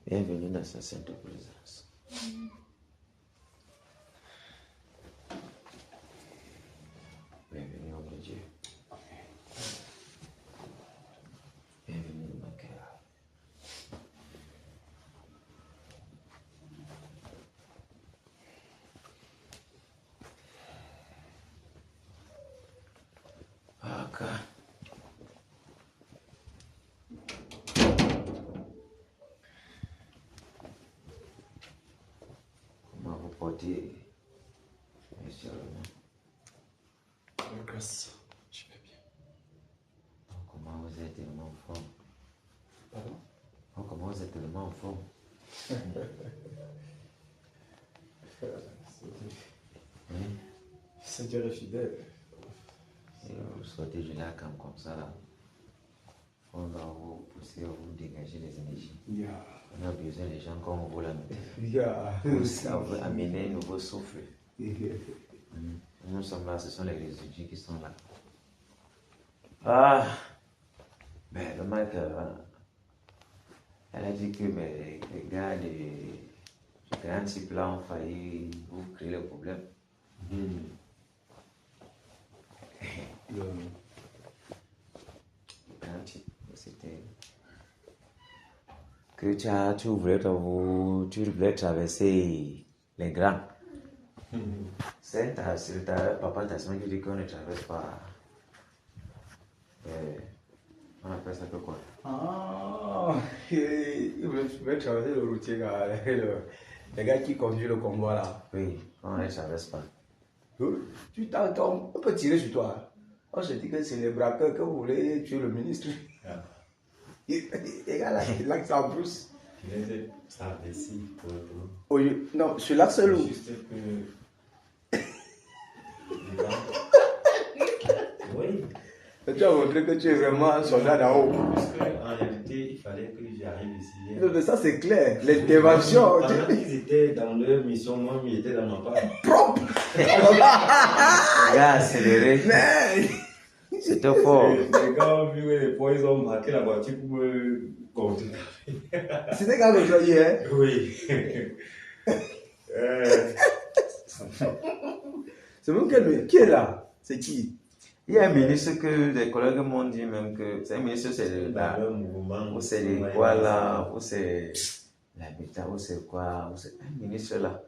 Bienvenue dans sa sainte présence. Bienvenue, homme de Dieu. Bienvenue dans mon cœur. Ok. Comment vous portez, monsieur Romain? Grâce, je vais bien. Comment vous êtes tellement en forme? Pardon? Oh, comment vous êtes tellement en forme? Seigneur est fidèle. Et vous sortez du lac comme ça, là. On va vous pousser, vous dégager les énergies. Yeah. On a besoin des gens comme vous là. Yeah. Pour ça, vous amener un nouveau souffle. Nous sommes là, ce sont les résidus qui sont là. Ah! Mais le mec, elle a dit que les gars des grands types là ont failli vous créer le problème. Grand type, c'était que tu voulais traverser les grands. C'est ta papa t'a souvent dit qu'on ne traverse pas. On appelle ça que quoi? Ah, il voulait traverser le routier, les gars qui conduisent le convoi là. Oui, on ne traverse pas. Tu t'entends, on peut tirer sur toi. On se dit que c'est les braqueurs que vous voulez tuer le ministre. Les gars là, l'accent en plus. Ça ici Non, sur l'axe lourd. juste que les gars. Oui. Tu as montré que tu es vraiment un soldat d'en haut. Parce qu'en réalité, il fallait que j'arrive ici. Non, mais ça c'est clair. L'intervention. Pendant qu'ils étaient dans leur mission, moi, j'étais dans ma part. Propre. Les gars accélérés. Mais. C'était fort. Les gars ont vu que les points, ils ont marqué la voiture pour me conduire. C'était quand même joyeux, hein? Oui. C'est même qui est là? C'est qui? Il y a un ministre que des collègues m'ont dit même que c'est un ministre, c'est Dans leur mouvement. ou c'est les quoi là, ou c'est l'habitat, ou c'est quoi, ou c'est un ministre là.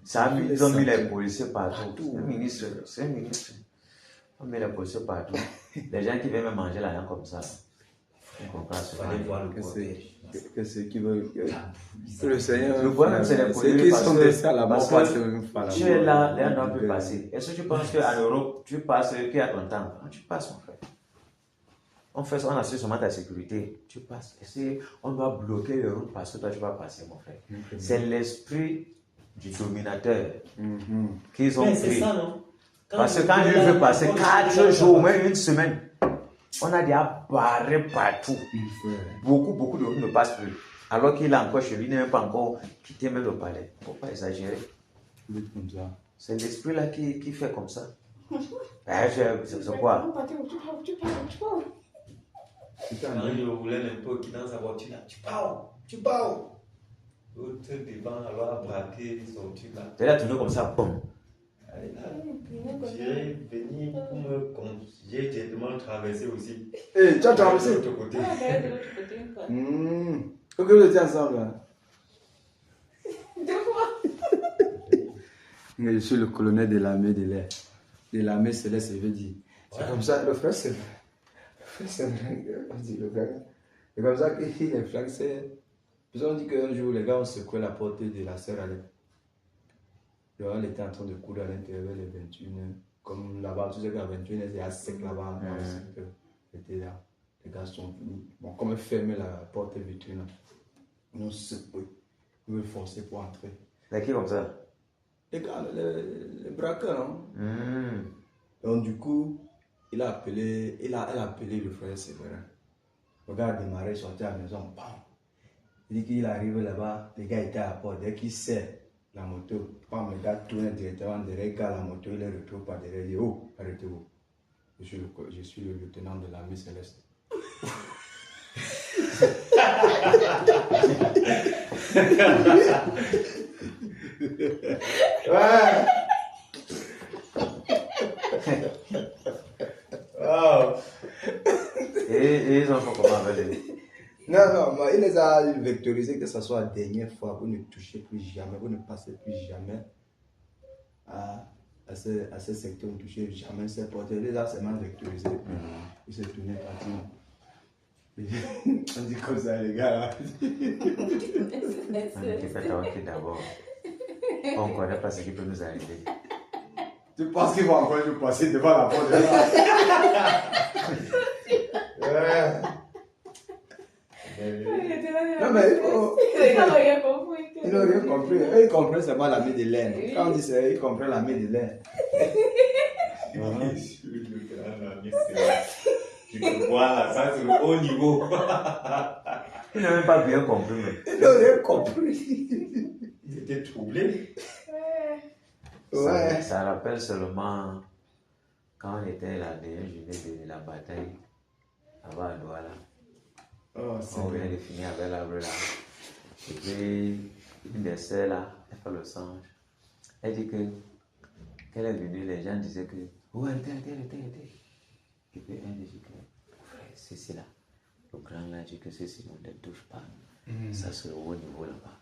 Ça a mis, ils ont mis les policiers partout. C'est un ministre, c'est un ministre. On met les policiers partout. Les gens qui viennent me manger là, comme ça. On comprend ce Fallait voir le Que cortège. c'est ceux qui veulent. Que le Seigneur. Le problème, c'est les ceux qui policiers sont restés à la mort parce passent que même pas la tu es là, les gens mort. peuvent passer. Est-ce que tu penses qu'en Europe, tu passes, qui a ton temps? Tu passes, mon frère. On assure seulement ta sécurité. Tu passes. On doit bloquer les routes parce que toi, tu vas passer, mon frère. C'est l'esprit du dominateur qu'ils ont Mais c'est pris. ça, non? Parce que quand je veux passer 4 jours, même une semaine, on a déjà barré partout. Beaucoup de routes ne passent plus. Alors qu'il est encore chez lui, il n'est même pas encore quitté même le palais. Il ne faut pas exagérer. C'est l'esprit là qui fait comme ça. C'est quoi? Quand je voulais un peu qui dans sa voiture là, tu parles. L'autre devant, alors braquer son truc là. Tu es tourné comme ça, boum. J'ai venu pour me conduire. J'ai directement traversé aussi. Eh, tu as traversé de l'autre côté. Ok, vous étiez ensemble là. Je suis le colonel de l'armée de l'air. De l'armée céleste, je veux dire. C'est comme ça, le frère c'est. C'est comme ça qu'il est flaxé. Ils ont dit qu'un jour, les gars ont secoué la porte de la sœur Alette. Elle était en train de courir à l'intérieur les 21h. Comme là-bas, tu sais qu'à 21h, c'est assez sec là-bas. Était là. Les gars sont venus. Bon, comme ils fermaient la porte vitrine, ils ont secoué. Ils veulent forcer pour entrer. C'est qui comme ça? Les gars, les braqueurs, non? Donc, du coup, elle a appelé le frère Séverin. Le gars a démarré, il sortait à la maison, bam. Il dit qu'il arrive là-bas, les gars étaient à la porte. Dès qu'il sait la moto, bam, le gars tourne directement derrière le gars, la moto, il les retrouve par derrière. Il dit, oh, arrêtez-vous. Je suis le lieutenant de l'armée céleste. Ouais. Wow. Et ils ont fait comment avec lui? Non, il les a vectorisés que ce soit la dernière fois. Vous ne touchez plus jamais, vous ne passez plus jamais à ce secteur, vous ne touchez jamais ces portes. Il les a seulement vectorisés. Il s'est tourné parti. On dit comme ça, les gars. On était fait tawater d'abord. On ne connaît pas ce qui peut nous arriver. Tu penses qu'il va encore nous passer devant la porte de là? Ouais. Non, mais il faut. Ils n'ont rien compris. Ils n'ont rien compris. Eux, ils comprennent seulement la main de laine. Quand on dit ça, ils comprennent la main de laine. Tu peux voir là, ça c'est le haut niveau. Ils n'ont même pas bien compris. Ils n'ont rien compris. Ils étaient troublés. Ouais. Ça rappelle seulement quand on était la dernière journée de la bataille là-bas à Douala. Oh, c'est On vient de finir avec l'arbre là. Et puis, une des sœurs là, elle fait le songe. Elle dit que, qu'elle est venue, les gens disaient que, oh, elle était. Et puis, elle dit que, frère, ceci là, le grand là dit que ceci, on ne les touche pas. Ça, c'est le haut niveau là-bas.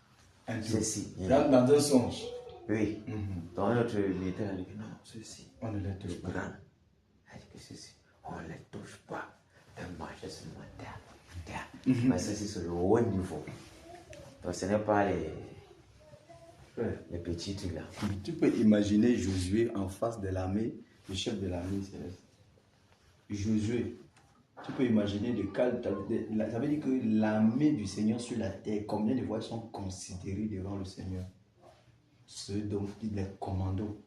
Ceci. dans un songe. Oui. Donc, notre militaire a dit que non, ceci. On ne les touche Le pas. grand. Elle dit que ceci, on ne les touche pas. De manger seulement terre. Mais ceci, c'est le haut niveau. Donc, ce n'est pas les petits trucs là. Tu peux imaginer Josué en face de l'armée, le chef de l'armée céleste. Josué, tu peux imaginer ça veut dire que l'armée du Seigneur sur la terre, combien de fois ils sont considérés devant le Seigneur? Ceux dont les commandos.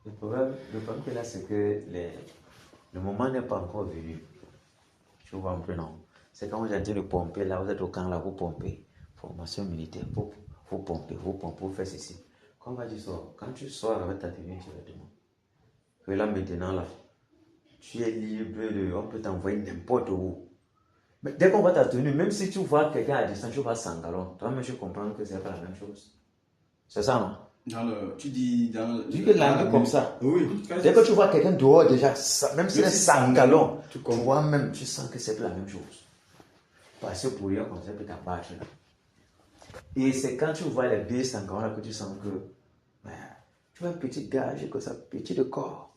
Le problème que là, c'est que le moment n'est pas encore venu. Je vois un peu, non. C'est quand vous êtes en train de pomper, là, vous êtes au camp, là, vous pompez. Formation militaire, vous pompez, vous faites ceci. Quand tu sors, quand tu sors avec ta tenue directement, que là, maintenant, là, tu es libre on peut t'envoyer n'importe où. Mais dès qu'on voit ta tenue, même si tu vois quelqu'un à distance, tu vas sans galon. Toi-même, tu comprends que c'est pas la même chose. C'est ça, non? Tu dis Tu dis que l'armée comme ça. Oui. Dès que tu vois quelqu'un dehors, déjà, même s'il est sans galon, tu toi-même, tu sens que c'est pas la même chose. Parce que pour rien, comme ça, peut t'abattre. Et c'est quand tu vois les billets sans galon là que tu sens que tu vois un petit gars, j'ai comme ça, petit de corps.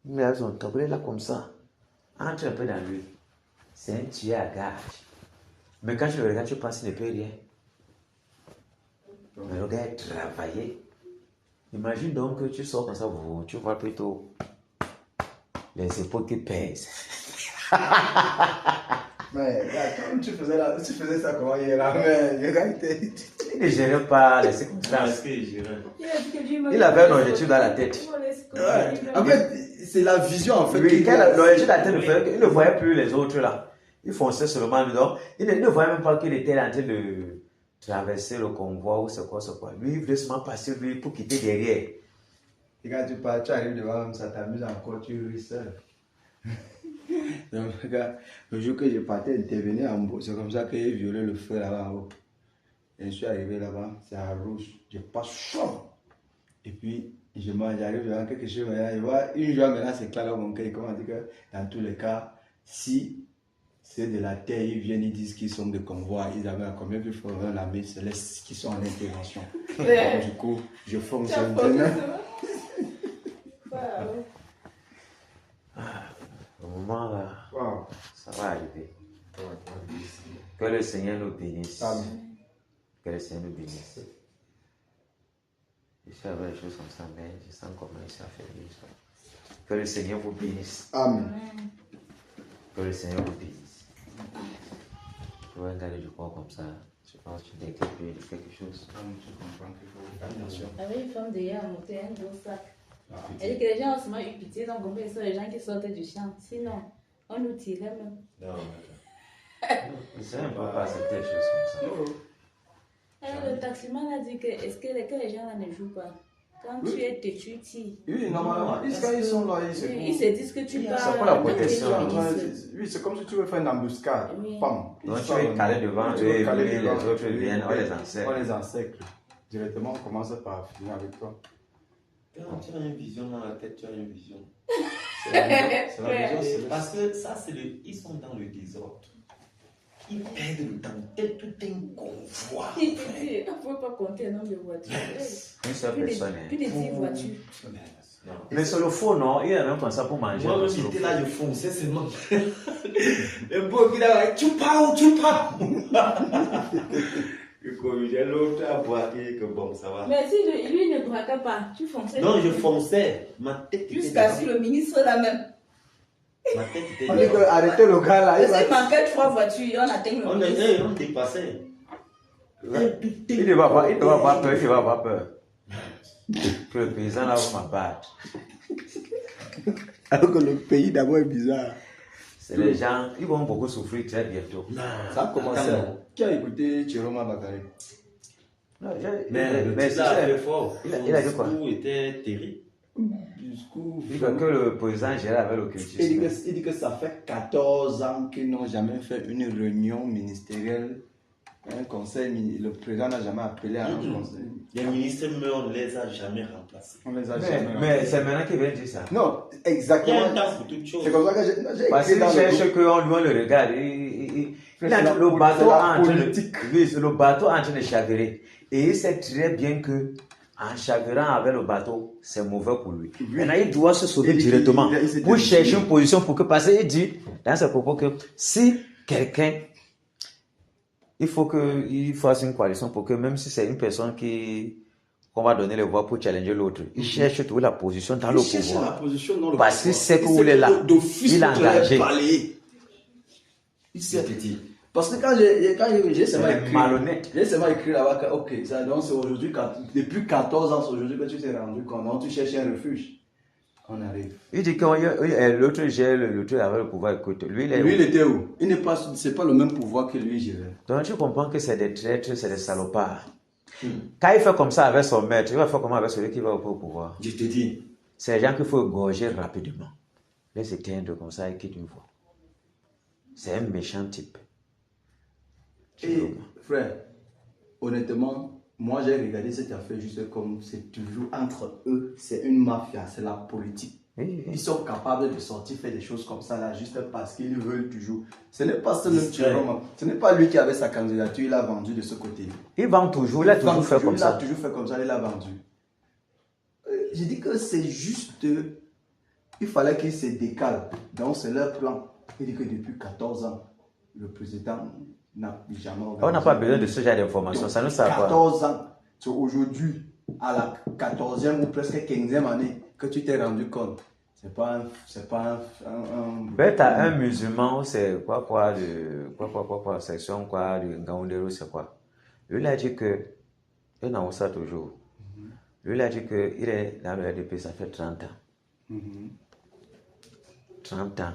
Il a son tabouret là comme ça. Entre un peu dans lui. C'est un tueur à gage. Mais quand tu le regardes, tu penses qu'il ne peut rien. Mais le gars a travaillé. Imagine donc que tu sors comme ça, tu vois plutôt les épaules qui pèsent. Mais attends, tu faisais ça comment hier là? Mais le gars était. Il ne gérait pas les circonstances. Est-ce qu'il gérait? Il avait un objectif dans la tête. En fait, c'est la vision en fait. Oui, quand l'objectif dans la tête, il ne voyait plus les autres là. Il fonçait seulement dedans. Il ne voyait même pas qu'il était en train de traverser le convoi ou c'est quoi. Lui, il voulait seulement passer lui pour quitter derrière. Et quand tu arrives devant, ça t'amuse encore, tu ris seul. Donc, regarde, le jour que je partais intervenir en haut, c'est comme ça que j'ai violé le feu là-bas en haut. Et je suis arrivé là-bas, c'est à rouge, je passe chaud. Et puis, j'arrive devant quelque chose, je vois une joie maintenant, c'est clair dans mon cœur. Comment dire que dans tous les cas, si c'est de la terre, ils viennent, ils disent qu'ils sont de convoi, ils avaient un combien plus fort l'armée céleste qui sont en intervention. Donc, du coup, je fonctionne. Au moment là, Wow. ça va arriver. Que le Seigneur nous bénisse. Amen. Que le Seigneur nous bénisse. Je suis avec les choses comme ça, mais je sens comment il s'est affaibli. Que le Seigneur vous bénisse. Amen. Que le Seigneur vous bénisse. Tu vois un gars du corps comme ça, je pense que tu t'inquiètes de quelque chose. Tu comprends qu'il faut faire attention. Avec une femme derrière a monté un gros sac. Elle dit que les gens ont seulement eu pitié, donc compris que ce sont les gens qui sortaient du champ. Sinon, on nous tirait même. Non, Le Seigneur ne peut pas accepter des choses comme ça. Alors, le taximan a dit que est-ce que les gens là ne jouent pas? Quand tu es têtu, tu tires. Oui, normalement, quand ils sont là, Ils se disent que tu parles. C'est pour la protection. Oui, c'est comme si tu veux faire une embuscade. Oui. Pam. Donc tu es calé devant eux et puis les autres viennent, on les encercle. On les encercle. Directement, on commence par finir avec toi. Quand tu as une vision dans la tête, tu as une vision. C'est la vision, c'est Parce que ça, ils sont dans le désordre. Ils perdent le temps. Tout est un convoi. Il ne faut pas compter le nombre de voitures. Une seule personne. Plus de 10 voitures. Non. Mais sur le faux, non, il y a même comme ça pour manger. Moi, même j'étais là, je fonçais seulement. Le beau qui là, tu parles. Je corrigeais l'autre à boire que bon, ça va. Mais si lui ne braquait pas, tu fonçais. Non, je fonçais. Ma tête était Jusqu'à dedans. ce le ministre là même. Ma tête était On dit que dedans. arrêtez le gars là. Parce qu'il manquait 3 voitures et on atteint le On ministre. on dépassait. Il ne va pas avoir peur, il va avoir peur. Que le paysan là va m'abattre. Alors que le pays d'abord est bizarre. C'est les gens, ils vont beaucoup souffrir très bientôt. Ça a commencé. Qui a écouté Chiroma Bakary? Non, Mais le mais type c'est là a ça. fait fort. Il a dit quoi? Son discours était terrible. Discours. Il dit que le président gère avec le culture. Il dit que ça fait 14 ans qu'ils n'ont jamais fait une réunion ministérielle, un conseil. Le président n'a jamais appelé à un conseil. Les ministres, mais on ne les a jamais remplacés. On les a jamais. Mais c'est maintenant qu'il vient dire ça. Non, Il y a exactement. un temps pour toute chose. C'est comme ça que j'ai Parce écrit qu'il dans le cherche groupe. qu'on lui le regarde. Le bateau en train de, le bateau en train de chavirer. Et il sait très bien que en chavirant avec le bateau, c'est mauvais pour lui. Maintenant, il doit se sauver directement pour chercher une position pour que, parce qu'il dit dans ses propos que si quelqu'un, il faut qu'il fasse une coalition pour que même si c'est une personne qu'on va donner les voix pour challenger l'autre, il cherche trouver la position dans le Il cherche la pouvoir. position dans le Parce qu'il pouvoir. sait où il est là. D'office, Il est que tu l'avais engagé. balayé. Il sait. Je te dis. Parce que quand j'ai seulement C'est écrit, malhonnête. j'ai seulement écrit là-bas que, ok, ça, donc c'est aujourd'hui, depuis 14 ans, c'est aujourd'hui que tu t'es rendu compte, donc tu cherches un refuge. On arrive. Il dit que l'autre gère le truc avec le pouvoir. Écoute, lui, il est Lui, où? il était où? Il n'est pas, c'est pas le même pouvoir que lui, je dirais. Donc tu comprends que c'est des traîtres, c'est des salopards. Quand il fait comme ça avec son maître, il va faire comment avec celui qui va au pouvoir? Je te dis. C'est les gens qu'il faut égorger rapidement. Laisse éteindre comme ça et quitte une fois. C'est un méchant type. Et frère, honnêtement, moi j'ai regardé cette affaire juste comme c'est toujours entre eux, c'est une mafia, c'est la politique. Oui, oui. Ils sont capables de sortir faire des choses comme ça là juste parce qu'ils veulent toujours. Ce n'est pas ce même Distrait. Chiroma. Ce n'est pas lui qui avait sa candidature, il a vendu de ce côté. Il vend toujours, il a toujours fait comme Il a ça. toujours fait comme ça, il l'a vendu. J'ai dit que c'est juste, il fallait qu'ils se décalent. Donc c'est leur plan. Il dit que depuis 14 ans, le président n'a jamais organisé. On n'a pas besoin de ce genre d'informations, ça nous sert à quoi? 14 ans. C'est aujourd'hui, à la 14e ou presque 15e année, que tu t'es rendu compte. C'est pas un Ben, t'as un musulman, c'est quoi, section, quoi, de Ngaoundérou, c'est quoi? Lui, il a dit que, il n'a pas ça toujours. Lui, il a dit qu'il est dans le RDP, ça fait 30 ans. 30 ans.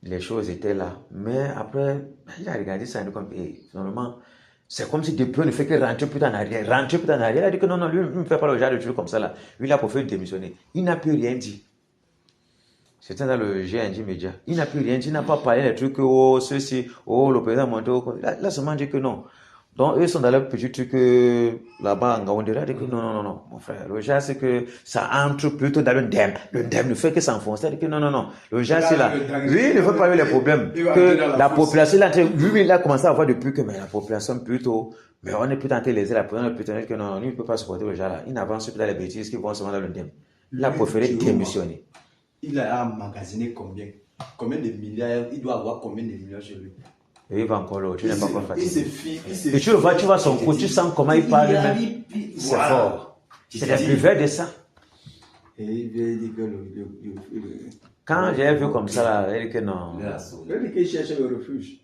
Les choses étaient là. Mais après, il a regardé ça, il a dit comme, normalement, c'est comme si depuis on ne fait que rentrer plus en arrière. Il a dit que non, lui, il ne fait pas le genre de truc comme ça là. Lui, il a pour faire démissionner. Il n'a plus rien dit. C'était dans le GNJ Média. Il n'a plus rien dit, il n'a pas parlé des trucs, oh, ceci, oh, le président Monteau. Là, seulement dit que non. Donc, eux sont dans leur petit truc là-bas en Gaoundéra. Dit que non, mon frère. Le genre, c'est que ça entre plutôt dans le ndem. Le ndem ne fait que s'enfoncer. Il dit que non. Le genre, c'est là. Lui, il ne veut pas avoir les problèmes. Que la population, lui, il a commencé à voir depuis que mais la population plutôt. Mais on est plus tenté de léser la population, plutôt que non, lui, il ne peut pas supporter le genre là. Il n'avance plus dans les bêtises qui vont se dans le ndem. Il a préféré démissionner. Il a emmagasiné combien? Combien de milliards? Il doit avoir combien de milliards chez lui? Et il va encore là, tu n'es pas encore fatigué. Et tu le vois, tu vois son coup, tu sens comment il parle même. C'est fort. C'est des plus verts de ça. Et il vient dire que Quand j'ai vu comme ça, là, il dit que non. il dit qu'il cherche le refuge.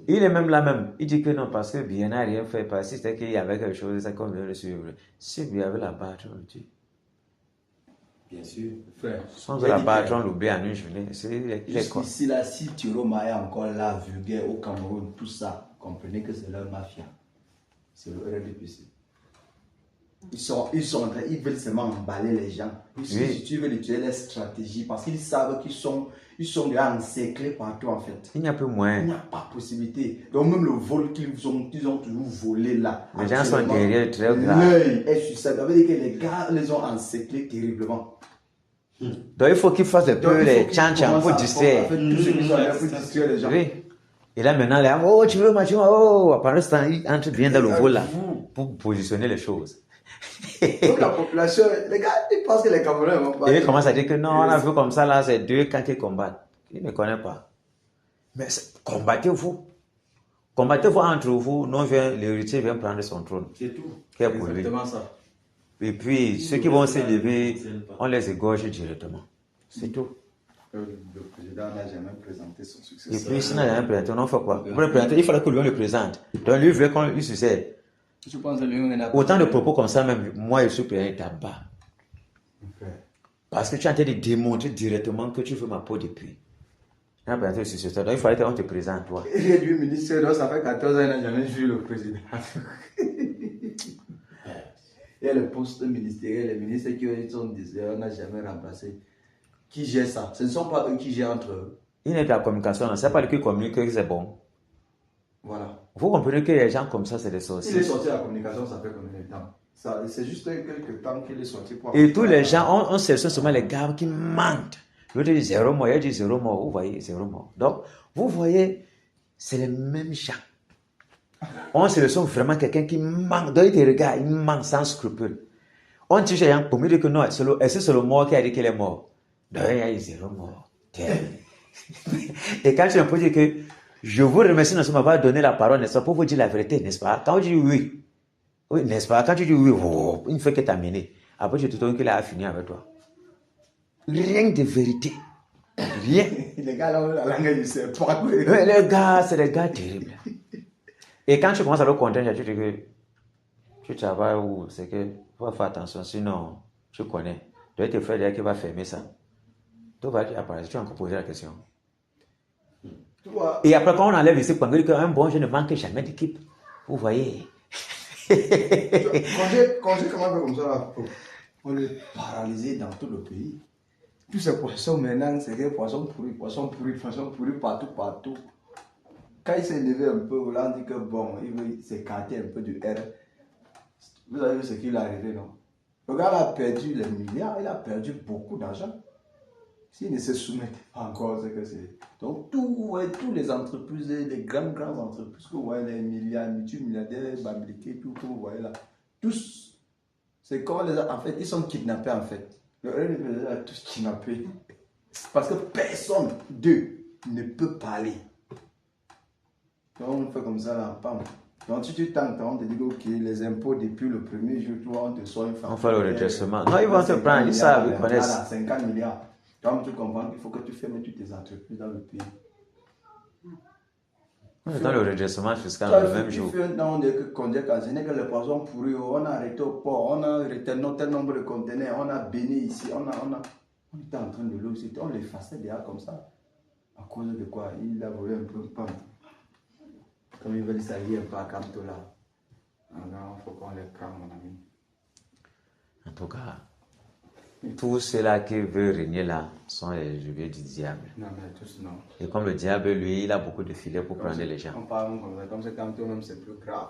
Il est même là même. Il dit que non, parce que bien n'a rien fait. Parce que c'était qu'il y avait quelque chose, c'est comme le suivre. Si bien avait la battre, on le dit. Bien sûr. Frère. Sans la battre, on l'oublie en une journée. Il est quoi? Jusqu'ici, là, si Chiroma est encore là, vulgaire au Cameroun, tout ça, comprenez que c'est leur mafia. C'est le RDPC. Ils veulent seulement emballer les gens. Si tu veux utiliser les stratégies, parce qu'ils savent qu'ils sont déjà encerclés partout en fait. Il n'y a plus Il moyen. n'y a pas possibilité. Donc même le vol qu'ils ont toujours volé là. Les gens sont derrière, très grave. L'œil est sur ça. Ça veut dire que les gars les ont encerclés terriblement. Donc il faut qu'ils fassent un peu les tchan-tchan pour distraire. Tout ce qui sont là pour distraire les gens. Oui. Et là maintenant, là, oh, tu veux machin, oh, pendant ce temps, il entre bien dans le vol là, pour positionner les choses. Donc la population, les gars, ils pensent que les Camerounais vont pas. Et il commence à dire que non, on a vu comme ça là, c'est deux camps qui combattent. Il ne connaît pas. Mais combattez-vous. Combattez-vous entre vous, non, l'héritier vient prendre son trône. C'est tout. Qui est pour lui. Exactement ça. Et puis, ceux qui vont s'élever, on les égorge directement. C'est tout. Le président n'a jamais présenté son Et successeur. puis, s'il n'a jamais présenté, on fait quoi? Pour le présenter, il fallait que lui on le présente. Donc, lui veut qu'on lui succède. Je pense que lui, on a Autant de propos comme ça, même moi, je suis président d'en bas. Parce que tu es en train de démontrer directement que tu veux ma peau depuis. Donc, il fallait qu'on te présente, toi. Il est du ministre, donc ça fait 14 ans qu'il n'a jamais vu le président. Il y a le poste ministériel, les ministres qui sont désignés, on n'a jamais remplacé. Qui gère ça? Ce ne sont pas eux qui gèrent entre eux. Il n'est pas la communication, c'est pas lui qui communique que c'est bon. Voilà. Vous comprenez que les gens comme ça, c'est des Il est sorciers. sorti à la communication, ça fait combien de temps? C'est juste quelques temps qu'il est sorti pour. Et tous les gens, on sélectionne seulement les gars qui mentent. L'autre dit 0 mort, il dit 0 mort. Vous voyez, 0 mort. Donc, vous voyez, c'est les mêmes gens. On sélectionne vraiment quelqu'un qui manque. Donc, il te regarde, il manque sans scrupule. On dit chez les gens pour me dire que non, c'est le mort qui a dit qu'il est mort. Donc, il y a 0 mort. Et quand tu me dis que je vous remercie de m'avoir donné la parole, n'est-ce pas, pour vous dire la vérité, n'est-ce pas? Quand tu dis oui, oui, n'est-ce pas? Quand tu dis oui, oh, il ne fait que t'amener. Après, tu te trouves qu'il a fini avec toi. Rien de vérité. Rien. Les gars, là, la langue, ils ne savent pas. Les gars, c'est des gars terribles. Et quand tu commences à le contenter, tu dis que tu travailles où c'est que faut faire attention, sinon tu connais. Tu dois te faire dire qu'il va fermer ça. Tu vas apparaître, tu vas encore poser la question. Et après, quand on enlève ici, quand on dit qu'un bon, je ne manque jamais d'équipe. Vous voyez. Quand j'ai commencé comme ça, là, on est paralysé dans tout le pays. Tous ces poissons maintenant, c'est des poissons pourris partout. Quand il s'est levé un peu, là, on dit que bon, il veut s'écarter un peu du R. Vous avez vu ce qu'il est arrivé, non? Le gars a perdu les milliards, il a perdu beaucoup d'argent. S'il ne se soumet pas encore, c'est que c'est. Donc, tous les entreprises, les grandes entreprises que vous voyez, les multimilliardaires, Bamileke, tout que vous voyez là, tous, c'est quand les. En fait, ils sont kidnappés en fait. Le RNP a tous kidnappés. Parce que personne d'eux ne peut parler. Donc, on fait comme ça là, pam. Donc, si tu t'entends, on te dit que ok, les impôts depuis le premier jour, toi, on te sort une On fait le redressement. Non, ils vont te prendre, ils savent, ils connaissent. 50 milliards. Donc, tu comprends qu'il faut que tu fermes toutes tes entreprises dans le pays. Dans le redressement fiscal, le même jour. On dit que les poissons pourris, on a arrêté au port, on a arrêté tel nombre de conteneurs, on a béni ici, on était en train de l'eau aussi, on les faisait déjà comme ça. À cause de quoi? Il a volé un peu, pam. Comme ils veulent s'allier un peu à Camtola. Alors, il faut qu'on les prenne, mon ami. En tout cas, tous ceux-là qui veulent régner là sont les jouets du diable. Non, mais tous non. Et comme le diable, lui, il a beaucoup de filets pour prendre les gens. On parle comme c'est Camto, même c'est plus grave.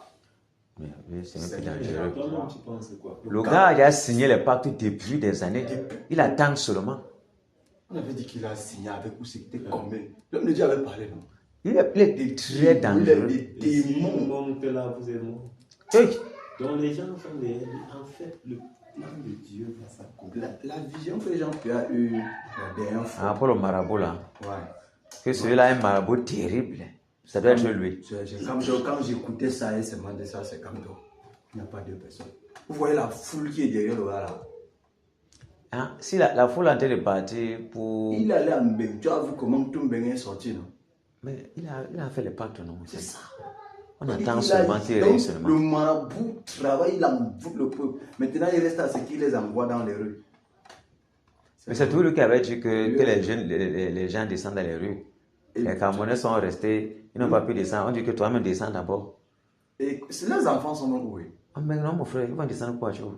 Mais oui, c'est même plus C'est dangereux. Toi-même, tu penses quoi? Le gars il a signé les pactes depuis des années. Il attend seulement. On avait dit qu'il a signé avec vous, c'était combien? L'homme de Dieu avait parlé, non? Il est très dangereux. Il est des Si démons. monte là, vous êtes mort. Hey, Donc les gens sont en fait le plan de Dieu va s'accomplir. La vision que Jean-Pierre a eue la dernière fois. ah, pour le marabout là. Ouais. Que celui-là est un marabout terrible. Ça doit être lui. Quand j'écoutais ça et seulement de ça, c'est comme toi. Il n'y a pas deux personnes. Vous voyez la foule qui est derrière le gars là. Hein? Si la foule est en train de partir pour. Il allait à Mbeng. Tu as vu comment tout Mbeng est sorti, non? Mais il a fait les pactes, non? C'est ça. On attend seulement qu'il réussisse seulement. Le marabout travaille, il envoûte le peuple. Maintenant, il reste à ce qu'il les envoie dans les rues. Mais c'est tout lui qui avait dit que les gens descendent dans les rues. Les Camerounais sont restés, ils n'ont pas pu descendre. On dit que toi-même descends d'abord. Et les enfants sont où? Mais non, mon frère, ils vont descendre quoi, tu vois?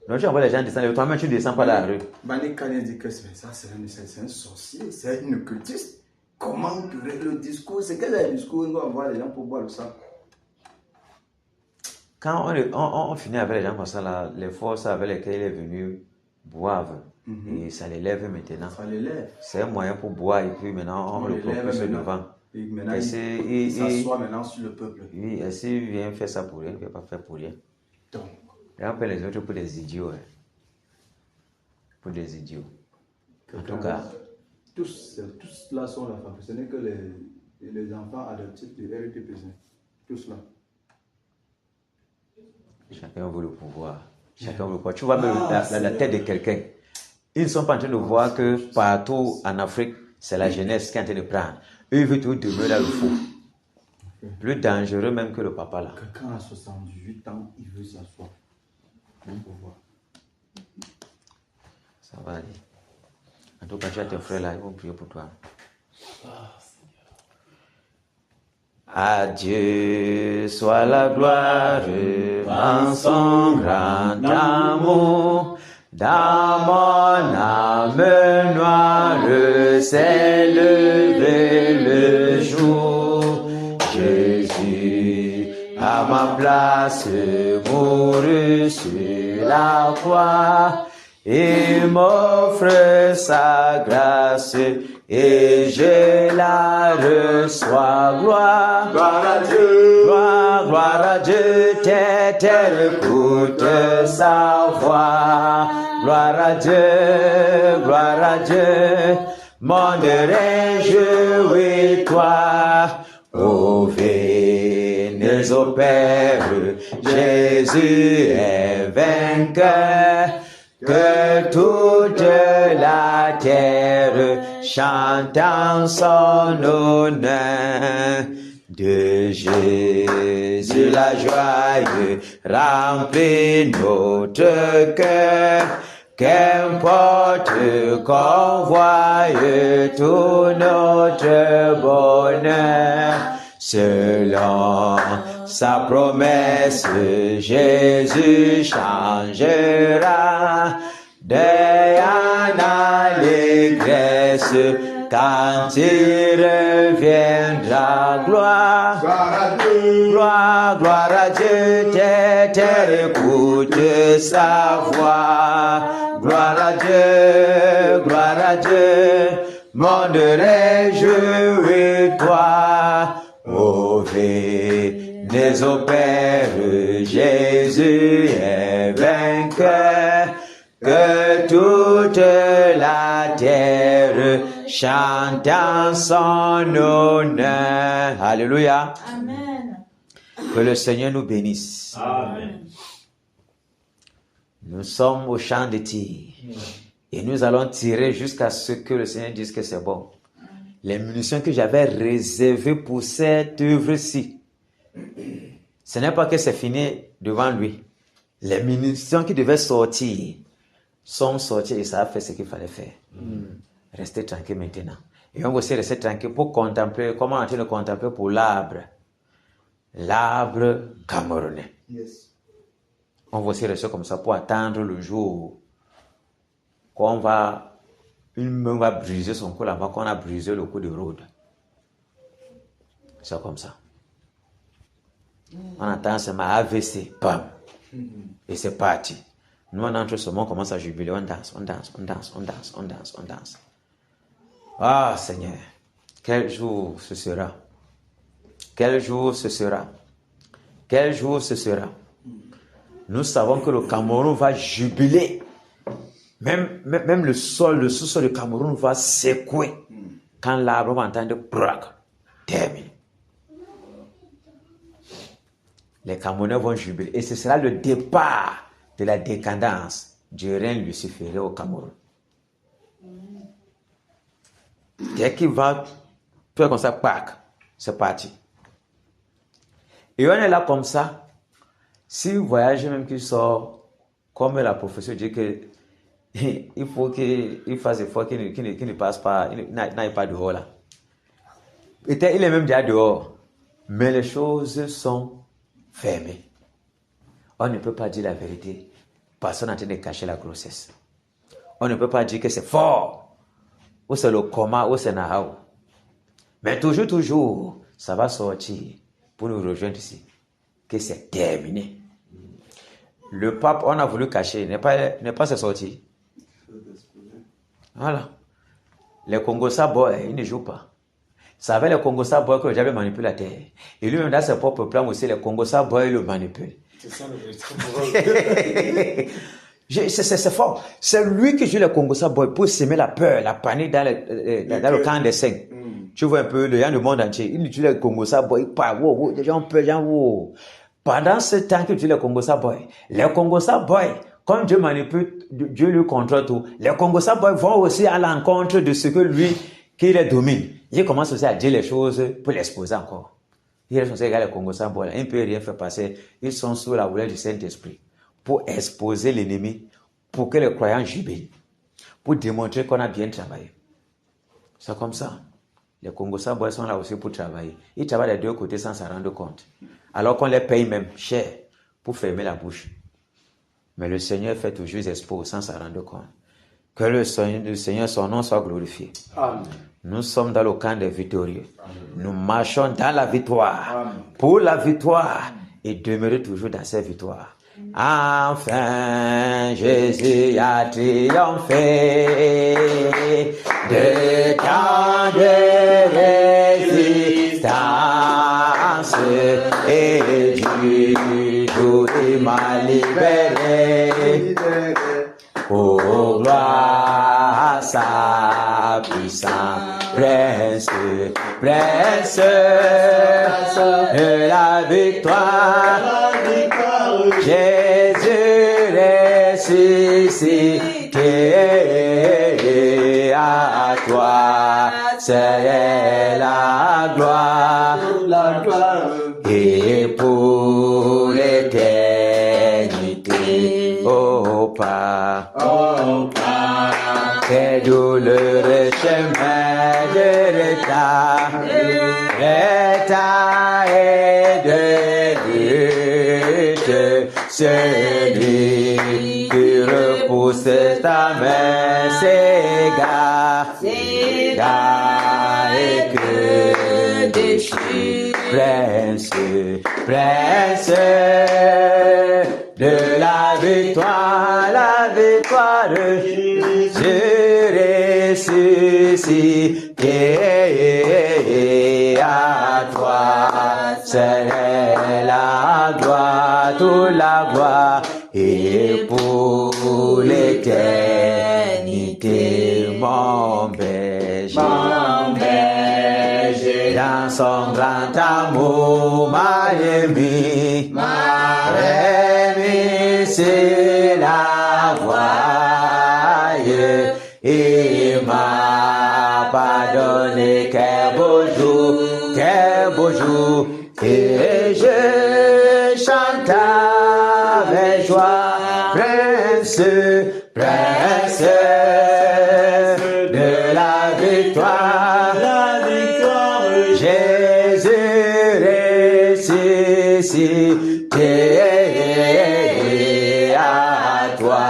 Non, tu envoies les gens descendre, toi-même tu ne descends pas la rue. Bani Kanye dit que c'est un sorcier, c'est une occultiste. Comment le discours, c'est quel est le discours? On doit envoyer les gens pour boire le sang. Quand on finit avec les gens comme ça, là, les forces avec lesquelles il est venu boivent. Et ça les lève maintenant. Ça les lève. C'est un moyen pour boire et puis maintenant on le propose devant. Et maintenant, il s'assoit maintenant sur le peuple. Oui, et s'il vient faire ça pour rien, il ne peut pas faire pour rien. Donc. Et on appelle les autres pour des idiots. Hein. Pour des idiots. En tout cas. Tous là sont la femme. Ce n'est que les enfants adoptifs de RTPC. Tous là. Chacun veut le pouvoir. Chacun veut le pouvoir. Tu vois même la tête de quelqu'un. Ils ne sont pas en train de voir que partout en Afrique, c'est la jeunesse qui est en train de prendre. Eux, ils veulent tout demeurer dans le fou. Plus dangereux même que le papa là. Quelqu'un à 78 ans, il veut s'asseoir. Pour voir. Ça va aller. En tout cas, tu as tes frères là, ils vont prier pour toi. À Dieu soit la gloire en son grand amour. Dans mon âme noire s'est levé le jour. Jésus, à ma place, mourut sur la croix. Il m'offre sa grâce et je la reçois. Gloire, gloire à Dieu, gloire à Dieu, terre écoute sa voix. Gloire à Dieu, gloire à Dieu, monde réjouis-toi. Ô venez au Père, Jésus est vainqueur. Que toute la terre chante en son honneur. De Jésus la joie remplit notre cœur. Qu'importe qu'on voie tout notre bonheur. Selon sa promesse, Jésus changera deuil en allégresse quand il reviendra. Gloire, gloire à Dieu, terre écoute sa voix. Gloire à Dieu, monde réjouis-toi. Ô venez au Père, Jésus est vainqueur. Que toute la terre chante en son honneur. Alléluia. Amen. Que le Seigneur nous bénisse. Amen. Nous sommes au champ de tir. Et nous allons tirer jusqu'à ce que le Seigneur dise que c'est bon. Les munitions que j'avais réservées pour cette œuvre-ci, ce n'est pas que c'est fini devant lui. Les munitions qui devaient sortir sont sorties et ça a fait ce qu'il fallait faire. Restez tranquille maintenant. Et on va aussi rester tranquille pour contempler, comment on est en train de contempler pour l'arbre camerounais. Yes. On va aussi rester comme ça pour attendre le jour qu'on une main va briser son cou là-bas, qu'on a brisé le cou de Rhodes. C'est comme ça. On attend seulement AVC, bam. Et c'est parti. Nous, on entre seulement, on commence à jubiler, on danse. Ah, Seigneur, quel jour ce sera. Quel jour ce sera. Quel jour ce sera. Nous savons que le Cameroun va jubiler. Même le sous-sol du Cameroun va secouer quand l'arbre va entendre braque. Terminé. Les Camerounais vont jubiler. Et ce sera le départ de la décadence du règne luciférien au Cameroun. Dès qu'il va faire comme ça, pack, c'est parti. Et on est là comme ça. Si vous voyagez même qu'il sort, comme la professeure dit que il faut qu'il fasse effort, qu'il ne passe pas, il n'aille pas dehors là. Il est même déjà dehors. Mais les choses sont fermé. On ne peut pas dire la vérité parce qu'on est en train de cacher la grossesse. On ne peut pas dire que c'est fort, ou c'est le coma, ou c'est Nahao. Mais toujours, ça va sortir pour nous rejoindre ici, que c'est terminé. Le pape, on a voulu cacher, n'est pas sorti. Voilà. Les Congosa Boys, ils ne jouent pas. Ça avait les Congosa Boys que j'avais manipulé la terre. Et lui-même, dans ses propres plans aussi, les Congosa Boys le manipulent. C'est ça le véritable. C'est fort. C'est lui qui joue le Congosa Boys pour semer la peur, la panique dans le camp des saints. Tu vois un peu le gens du monde entier. Il joue le Congosa Boys, il parle, wow, les gens peur, wow. Pendant ce temps que tu le Congosa Boys, les Congosa Boys, comme Dieu manipule, Dieu lui contrôle tout, les Congosa Boys vont aussi à l'encontre de ce que lui, qui les domine. Il commence aussi à dire les choses pour l'exposer encore. Il est censé regarder les Congosa Boys, un peu rien fait passer. Ils sont sous la houlette du Saint-Esprit pour exposer l'ennemi, pour que les croyants jubilent, pour démontrer qu'on a bien travaillé. C'est comme ça. Les Congosa Boys sont là aussi pour travailler. Ils travaillent des deux côtés sans s'en rendre compte. Alors qu'on les paye même cher pour fermer la bouche. Mais le Seigneur fait toujours des expos sans s'en rendre compte. Que le Seigneur, son nom soit glorifié. Amen. Nous sommes dans le camp des victorieux. Amen. Nous marchons dans la victoire. Amen. Pour la victoire et demeurer toujours dans cette victoire. Enfin, Jésus a triomphé de tant de résistance et du jour il m'a libéré. Oh, gloire à sa puissance, prince de la victoire. Jésus ressuscité, à toi c'est la gloire, et pour l'éternité, oh Père, tes douloureux chemins de retard et de lutte, celui qui repousse ta main s'égare et que déchire, prince de la victoire, Jésus ressuscité, à toi c'est la gloire, toute la gloire, et pour l'éternité, mon berger, dans son grand amour m'a remis, c'est la voie, et m'a pardonné, quel beau jour, et je chante avec joie, prince de la victoire, Jésus ressuscité, à toi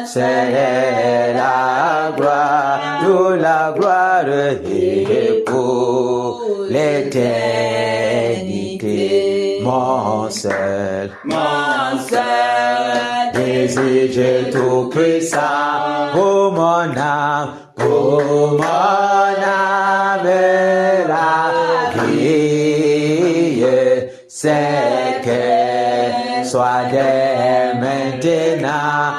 c'est la gloire, toute la gloire, et pour l'éternité, mon seul désir tout-puissant, pour mon âme, la vie, c'est que soit dès maintenant,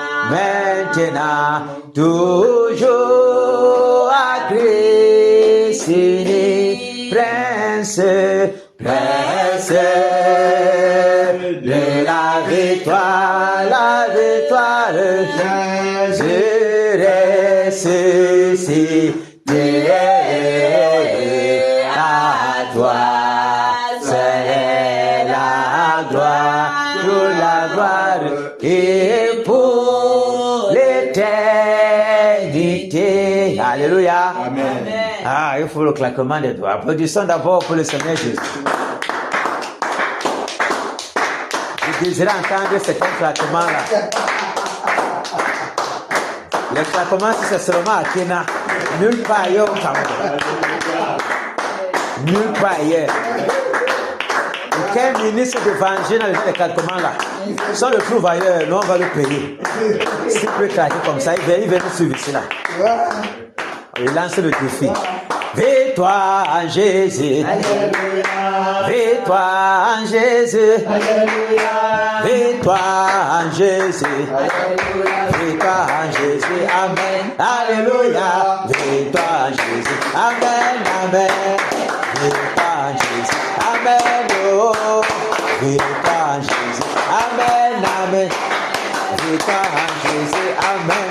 toujours à Christ uni, prince de la victoire, Jésus ressuscité, à toi c'est la gloire, toute la gloire, et pour l'éternité. Alléluia. Amen. Ah, il faut le claquement des doigts. Applaudissons d'abord pour le Seigneur Jésus. désirez entendre certains claquements-là. Les claquements, si c'est seulement à Kenya, nulle part ailleurs au Cameroun. Nulle part ailleurs. Aucun ministre d'évangile n'a les claquements-là. Si on le trouve ailleurs, nous on va le payer. S'il peut claquer comme ça, il vient nous suivre ici là. Il lance le défi. Victoire en Jésus. Victoire en Jésus. Victoire en Jésus. Victoire en Jésus. Amen. Alléluia. Victoire en Jésus. Amen. Amen. Victoire en Jésus. Amen. Oh. Victoire en Jésus. Amen. Amen. Victoire en Jésus. Amen.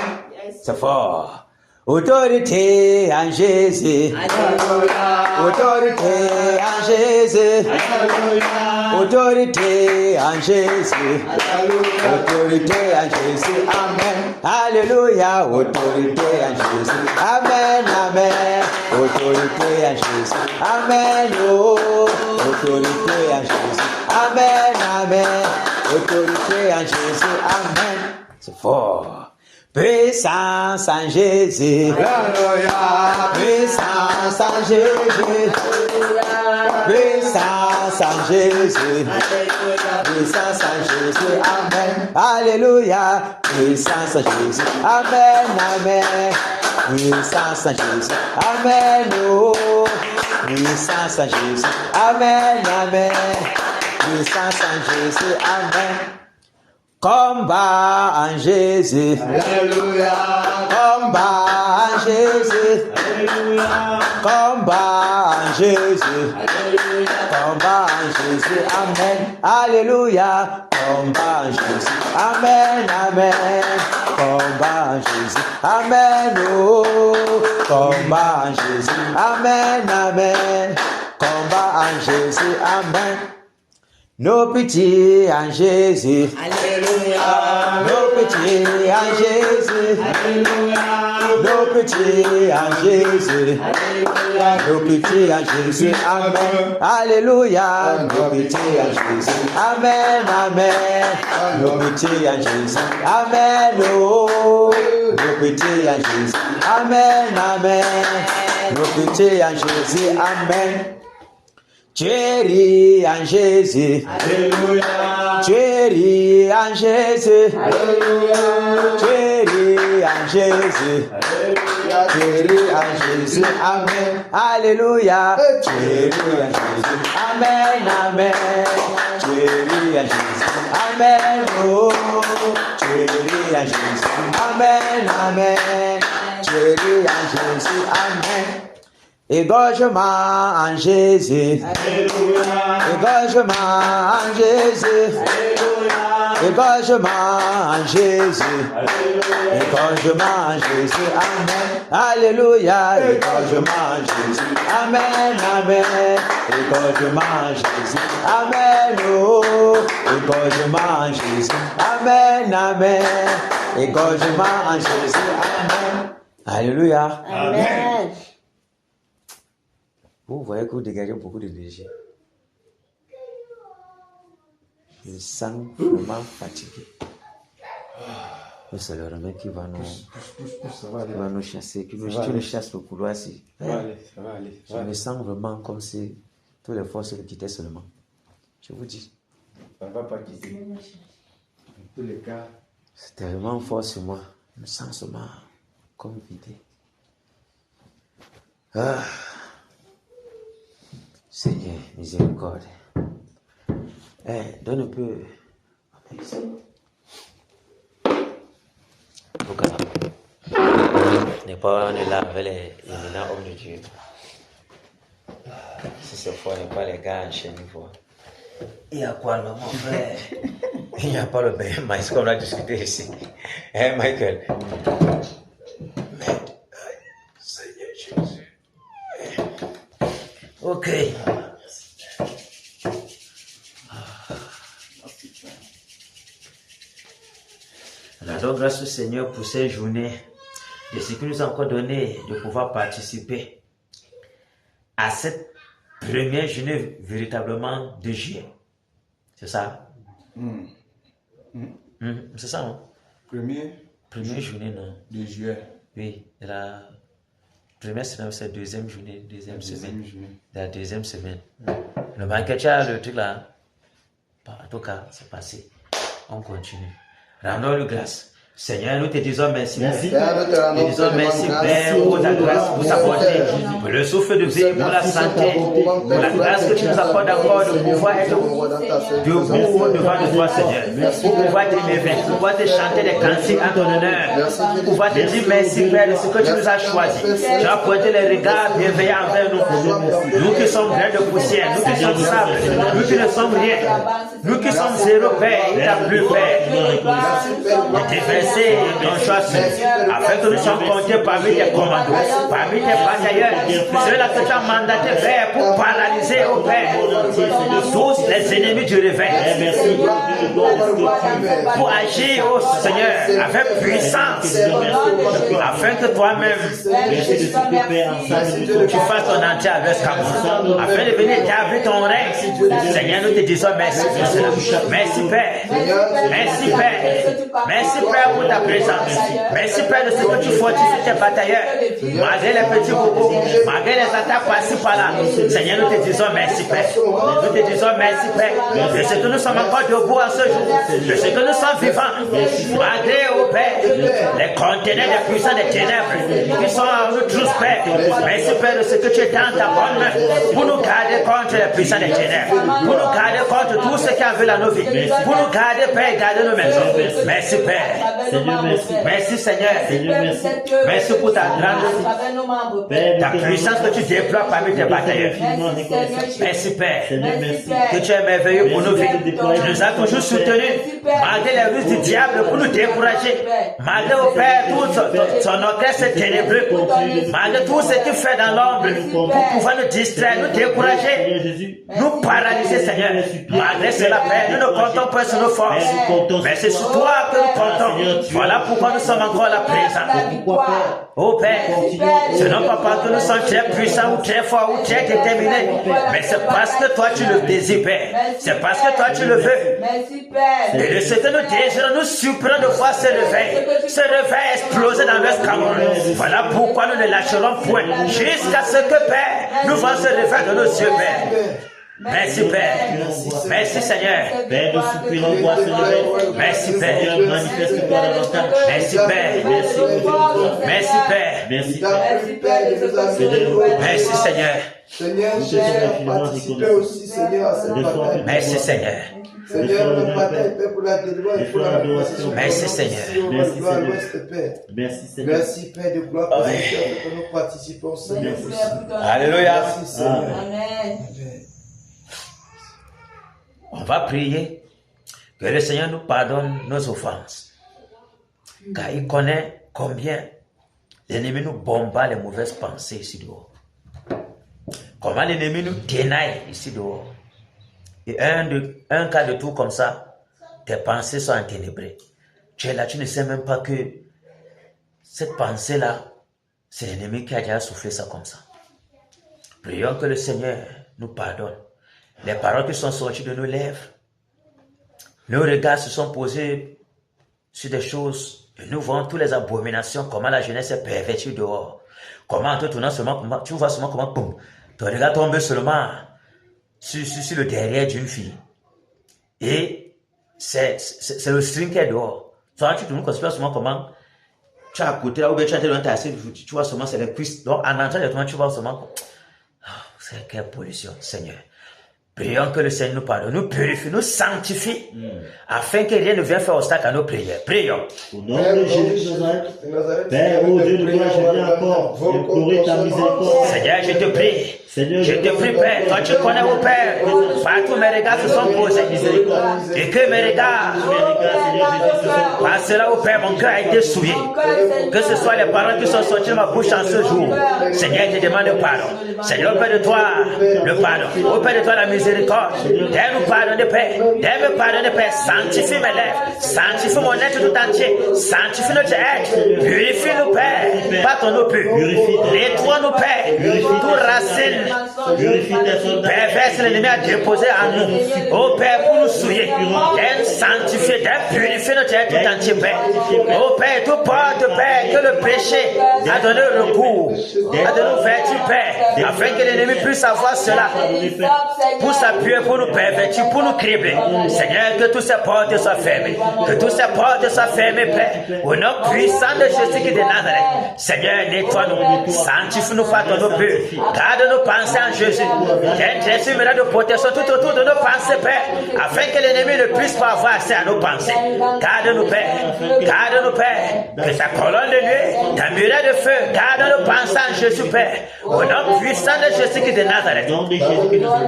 C'est fort. Autorité en Jésus. Alléluia. Autorité en Jésus. Alléluia. Autorité en Jésus. Alléluia. Autorité en Jésus. Amen. Alléluia. Autorité en Jésus. Amen. Amen. Autorité en Jésus. Amen. Oh. Autorité en Jésus. Amen. Amen. Autorité en Jésus. Amen. C'est fort. Puissance en Jésus. Alléluia. Puissance en Jésus. Puissance en Jésus. Puissance en Jésus. Amen. Alléluia. Puissance en Jésus. Amen. Amen. Puissance en Jésus. Amen. Oh. Puissance en Jésus. Amen. Amen. Puissance en Jésus. Amen. Combat en Jésus. Alléluia. Combat en Jésus. Alléluia. Combat en Jésus. Alléluia. Combat en Jésus. Amen. Alléluia. Combat en Jésus. Amen. Amen. Combat en Jésus. Amen. Oh. Combat en Jésus. Amen. Amen. Combat en Jésus. Amen. Nos petits en Jésus. Alléluia. Nos petits en Jésus. Alléluia. Nos petits en Jésus. Alléluia. Nos petits en Jésus. Amen. Alléluia. Nos petits en Jésus. Amen. Amen. Nos petits en Jésus. Amen. Oh. Nos petits en Jésus. Amen. Amen. Nos petits en Jésus. Amen. Chérie en Jésus. Alléluia. Chérie en Jésus. Alléluia. Chérie en Jésus. Alléluia. Chérie en Jésus. Amen. Alléluia. Chérie en Jésus. Amen. Amen. Chérie en Jésus. Amen. Oh. Chérie en Jésus. Amen. Amen. Chérie en Jésus. Amen. Égorgement en Jésus. Alléluia. Égorgement en Jésus. Alléluia. Égorgement en Jésus. Alléluia. Égorgement en Jésus. Amen. Alléluia. Égorgement en Jésus. Amen. Amen. Égorgement en Jésus. Amen. Oh. Égorgement en Jésus. Amen. Amen. Égorgement en Jésus. Amen. Alléluia. Amen. Vous voyez que vous dégagez beaucoup d'énergie. Je me sens vraiment fatigué. C'est le remède qui va nous chasser, qui nous chasse le couloir ici. Ça va aller. Je me sens vraiment comme si toutes les forces me quittaient seulement. Je vous dis. Ça ne va pas quitter. En tous les cas. C'est tellement fort sur moi. Je me sens seulement comme vidé. Ah. Seigneur, miséricorde. Donne un peu. N'est pas on est là avec les éminents hommes de Dieu. Si cette fois n'est pas les gars enchaînés, quoi. Il y a quoi là, mon frère? Il n'y a pas le bien maïs comme on a discuté ici. Hein, Michael? Mais, Seigneur Jésus. Ok. Alors, grâce au Seigneur pour ces journées, de ce qu'il nous a encore donné de pouvoir participer à cette première journée véritablement de juillet. C'est ça? C'est ça, non? Première journée, non? De juillet. Oui, la première semaine, c'est deuxième journée, deuxième semaine. La deuxième semaine. Le banquet, le truc là. En tout cas, c'est passé. On continue. Rendons le grâce. Seigneur, nous te disons merci. Merci. Nous te disons merci, Père, pour ta grâce, pour ta bonté, pour le souffle de vie, pour la santé, pour la grâce que tu nous accordes encore de pouvoir être debout devant de toi, Seigneur. Pour pouvoir t'élever, pour pouvoir te chanter des cantiques en ton honneur, pour pouvoir te dire merci, Père, de ce que tu nous as choisi. Tu as pointé les regards bienveillants envers nous. Nous qui sommes grains de poussière, nous qui sommes sable, nous qui ne sommes rien, nous qui sommes zéro, Père, il t'a plu, Père. Ton choix, afin que nous soyons comptés parmi tes commandos, parmi tes batailleurs, ceux-là que tu as mandaté, Père, pour paralyser, au Père, tous les ennemis du réveil, pour agir, au Seigneur, avec puissance, afin que toi-même, tu fasses ton entier avec Cameroun, afin de venir établir ton règne. Seigneur, nous te disons merci pour cela. Merci, Père. Merci, Père. Merci, Père, pour ta présence. Merci, Père, de ce que tu fortifies tes batailleurs. Malgré les petits bobos, malgré les attaques par-ci par-là. Seigneur, nous te disons merci, Père. Nous te disons merci, Père. De ce que nous sommes encore debout en ce jour. De ce que nous sommes vivants. Malgré, oh Père, les conteneurs des puissants des ténèbres qui sont en nous tous, Père. Merci, Père, de ce que tu es dans ta bonne main pour nous garder contre les puissants des ténèbres. Pour nous garder contre tout ce qui a vu la nos vies. Pour nous garder, Père, garder nos maisons. Merci, Père. Seigneur, merci. Merci, Seigneur. Seigneur, merci. Merci pour ta grande, ta puissance que tu déploies parmi tes batailleurs. Merci, Père. Que tu es merveilleux pour nos vies. Tu nous as toujours soutenus, malgré les ruses du diable, pour nous décourager. Malgré, au Père, tout son orchestre ténébreux. Malgré tout ce qu'il fait dans l'ombre, pour pouvoir nous distraire, nous décourager, nous paralyser, Seigneur. Malgré cela, Père, nous ne comptons pas sur nos forces, mais c'est sur toi que nous comptons. Voilà pourquoi nous sommes encore là présents. Oh Père, ce n'est pas parce que nous sommes très puissants ou très forts ou très déterminés, mais c'est parce que toi tu le désires, Père. C'est parce que toi tu le veux. Et de ce que nous désirons, nous surprenons de voir ce réveil exploser dans notre Cameroun. Voilà pourquoi nous ne lâcherons point jusqu'à ce que, Père, nous voyons ce réveil de nos yeux, Père. Merci, Père. Merci, Seigneur. Père, nous supplions voir ce réveil. Merci, Père. Manifeste-toi davantage. Merci, Père. Merci, Père. Merci, Père. Merci, Seigneur. Seigneur, j'ai participé aussi, Seigneur, à cette bataille. Merci, Seigneur. Seigneur, notre bataille, Père, pour la délivrance et pour la réparation. Merci, Seigneur. Merci, Seigneur. Merci, Seigneur. Merci, Père, de gloire pour que nous participons, Seigneur. Alléluia. Merci, Seigneur. Amen. On va prier que le Seigneur nous pardonne nos offenses. Car il connaît combien l'ennemi nous bombarde les mauvaises pensées ici dehors. Comment l'ennemi nous dénaille ici dehors. Et un cas de tout comme ça, tes pensées sont enténébrées. Tu es là, tu ne sais même pas que cette pensée-là, c'est l'ennemi qui a déjà soufflé ça comme ça. Prions que le Seigneur nous pardonne. Les paroles qui sont sorties de nos lèvres, nos regards se sont posés sur des choses et nous voyons toutes les abominations, comment la jeunesse est pervertie dehors. Comment en te tournant seulement, tu vois seulement comment boum, ton regard tombe seulement sur le derrière d'une fille. Et c'est le string qui est dehors. Soit tu tournes seulement comment tu as à côté là, ou bien tu as été dans ta assiette, tu vois seulement c'est les cuisses. Donc en entrant de toi, tu vois seulement, c'est quelle pollution, Seigneur. Prions que le Seigneur nous pardonne, nous purifie, nous sanctifie, afin que rien ne vienne faire obstacle à nos prières. Prions. Au nom de Jésus de Nazareth, Père, ô Dieu de gloire, je viens encore implorer ta miséricorde. Seigneur, je te prie. Seigneur, Je te prie, Père, toi tu connais mon Père, partout mes regards se sont posés, et que mes regards, par cela, au Père, mon cœur a été souillé, que ce soit les paroles qui sont sorties de ma bouche en ce jour. Seigneur, je te demande le pardon. Seigneur, au Père de toi, le pardon. Au Père de toi, la miséricorde. miséricorde. D'aide-nous pardonner, Père. D'aide-nous pardonner, Père. Sanctifie mes lèvres. Sanctifie mon être tout entier. Sanctifie notre être. Purifie-nous, Père. Par ton eau pure. Nettoie-nous, Père. Toute racine perverse, l'ennemi a déposé en nous. Oh Père, pour nous souiller. D'aide sanctifier, d'aide purifier notre être tout entier, Père. Oh Père, tout porte, Père, que le péché a donné recours. A donné vertu, Père. Afin que l'ennemi puisse avoir cela. Pour s'appuyer, pour nous pervertir, pour nous cribler. Seigneur, que toutes ces portes soient fermées. Que toutes ces portes soient fermées, Père. Au nom puissant de Jésus qui est de Nazareth. Seigneur, nettoie-nous. Sanctifie-nous par ton eau pure. Garde nos pensées en Jésus. Dresse une de protection tout autour de nos pensées, Père. Afin que l'ennemi ne puisse pas avoir accès à nos pensées. Garde-nous, Père. Garde-nous, Père. Que ta colonne de nuit, ta muraille de feu, garde nos pensées en Jésus, Père. Au nom puissant de Jésus qui est de Nazareth.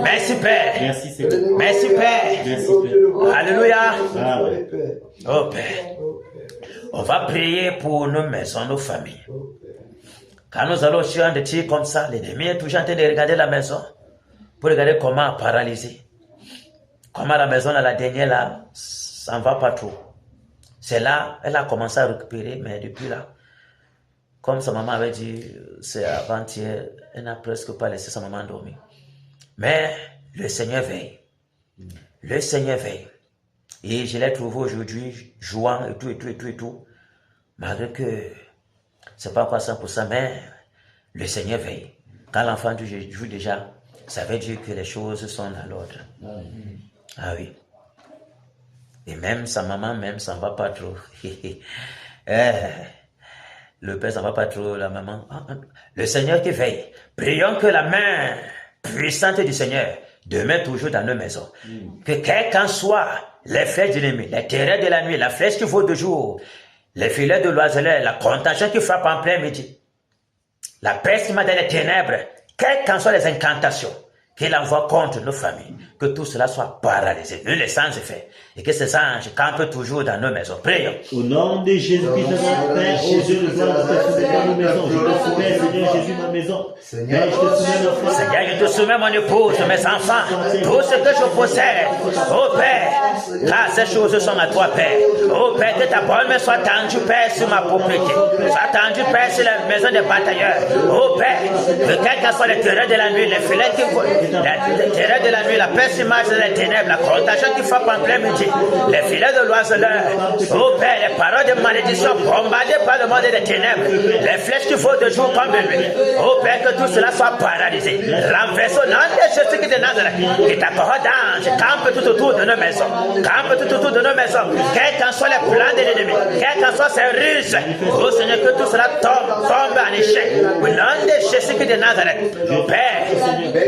Merci, Père. Merci, Seigneur. Merci, Père. Merci, Père. Alléluia. Amen. Oh, Père. On va prier pour nos maisons, nos familles. Quand nous allons sur un tir comme ça, l'ennemi est toujours en train de regarder la maison pour regarder comment paralyser. Comment la maison, là, la dernière, là, ça ne va pas trop. C'est là, elle a commencé à récupérer, mais depuis là, comme sa maman avait dit, c'est avant-hier, elle n'a presque pas laissé sa maman dormir. Mais le Seigneur veille. Le Seigneur veille. Et je l'ai trouvé aujourd'hui jouant et tout. Malgré que c'est pas encore 100%, mais le Seigneur veille. Quand l'enfant joue déjà, ça veut dire que les choses sont dans l'ordre. Ah oui. Et même sa maman, ça ne va pas trop. Le père, ça ne va pas trop, la maman. Le Seigneur qui veille. Prions que la main puissante du Seigneur demeure toujours dans nos maisons. Que quel qu'en soit les flèches de l'ennemi, les terreurs de la nuit, la flèche qui vaut de jour, les filets de l'oiseleur, la contagion qui frappe en plein midi, la peste qui m'a dans les ténèbres, quelles qu'en soient les incantations qu'il envoie contre nos familles, que tout cela soit paralysé, ne laissant effet, et que ces anges campent toujours dans nos maisons. Prions. Au nom de Jésus-Christ, Père, aux yeux de gloire, je te soumets nos maisons. Je te soumets, Seigneur Jésus, ma maison. Père, je te soumets nos frères. Seigneur, je te soumets mon épouse, mes enfants, tout ce que je possède. Oh Père, car ces choses sont à toi, Père. Oh Père, que ta bonne main soit tendue, Père, sur ma propriété. Soit tendue, Père, sur la maison des batailleurs. Oh Père, que quel que soit les terreurs de la nuit, les filets qui volent, les terreurs de la nuit, la pessimage de les ténèbres, la contagion qui frappe en plein midi, les filets de l'oiseleur. Oh Père, les paroles de malédiction bombardées par le monde des ténèbres, les flèches qui volent de jour comme de nuit. Oh Père, que tout cela soit paralysé. Renverse au nom de Jésus qui est de Nazareth. Que ta parole d'ange campe tout autour de nos maisons. Campe tout autour de nos maisons. Quels qu'en soient les plans de l'ennemi, quels qu'en soient ses ruses. Oh Seigneur, que tout cela tombe en échec. Au nom de Jésus qui est de Nazareth. Père,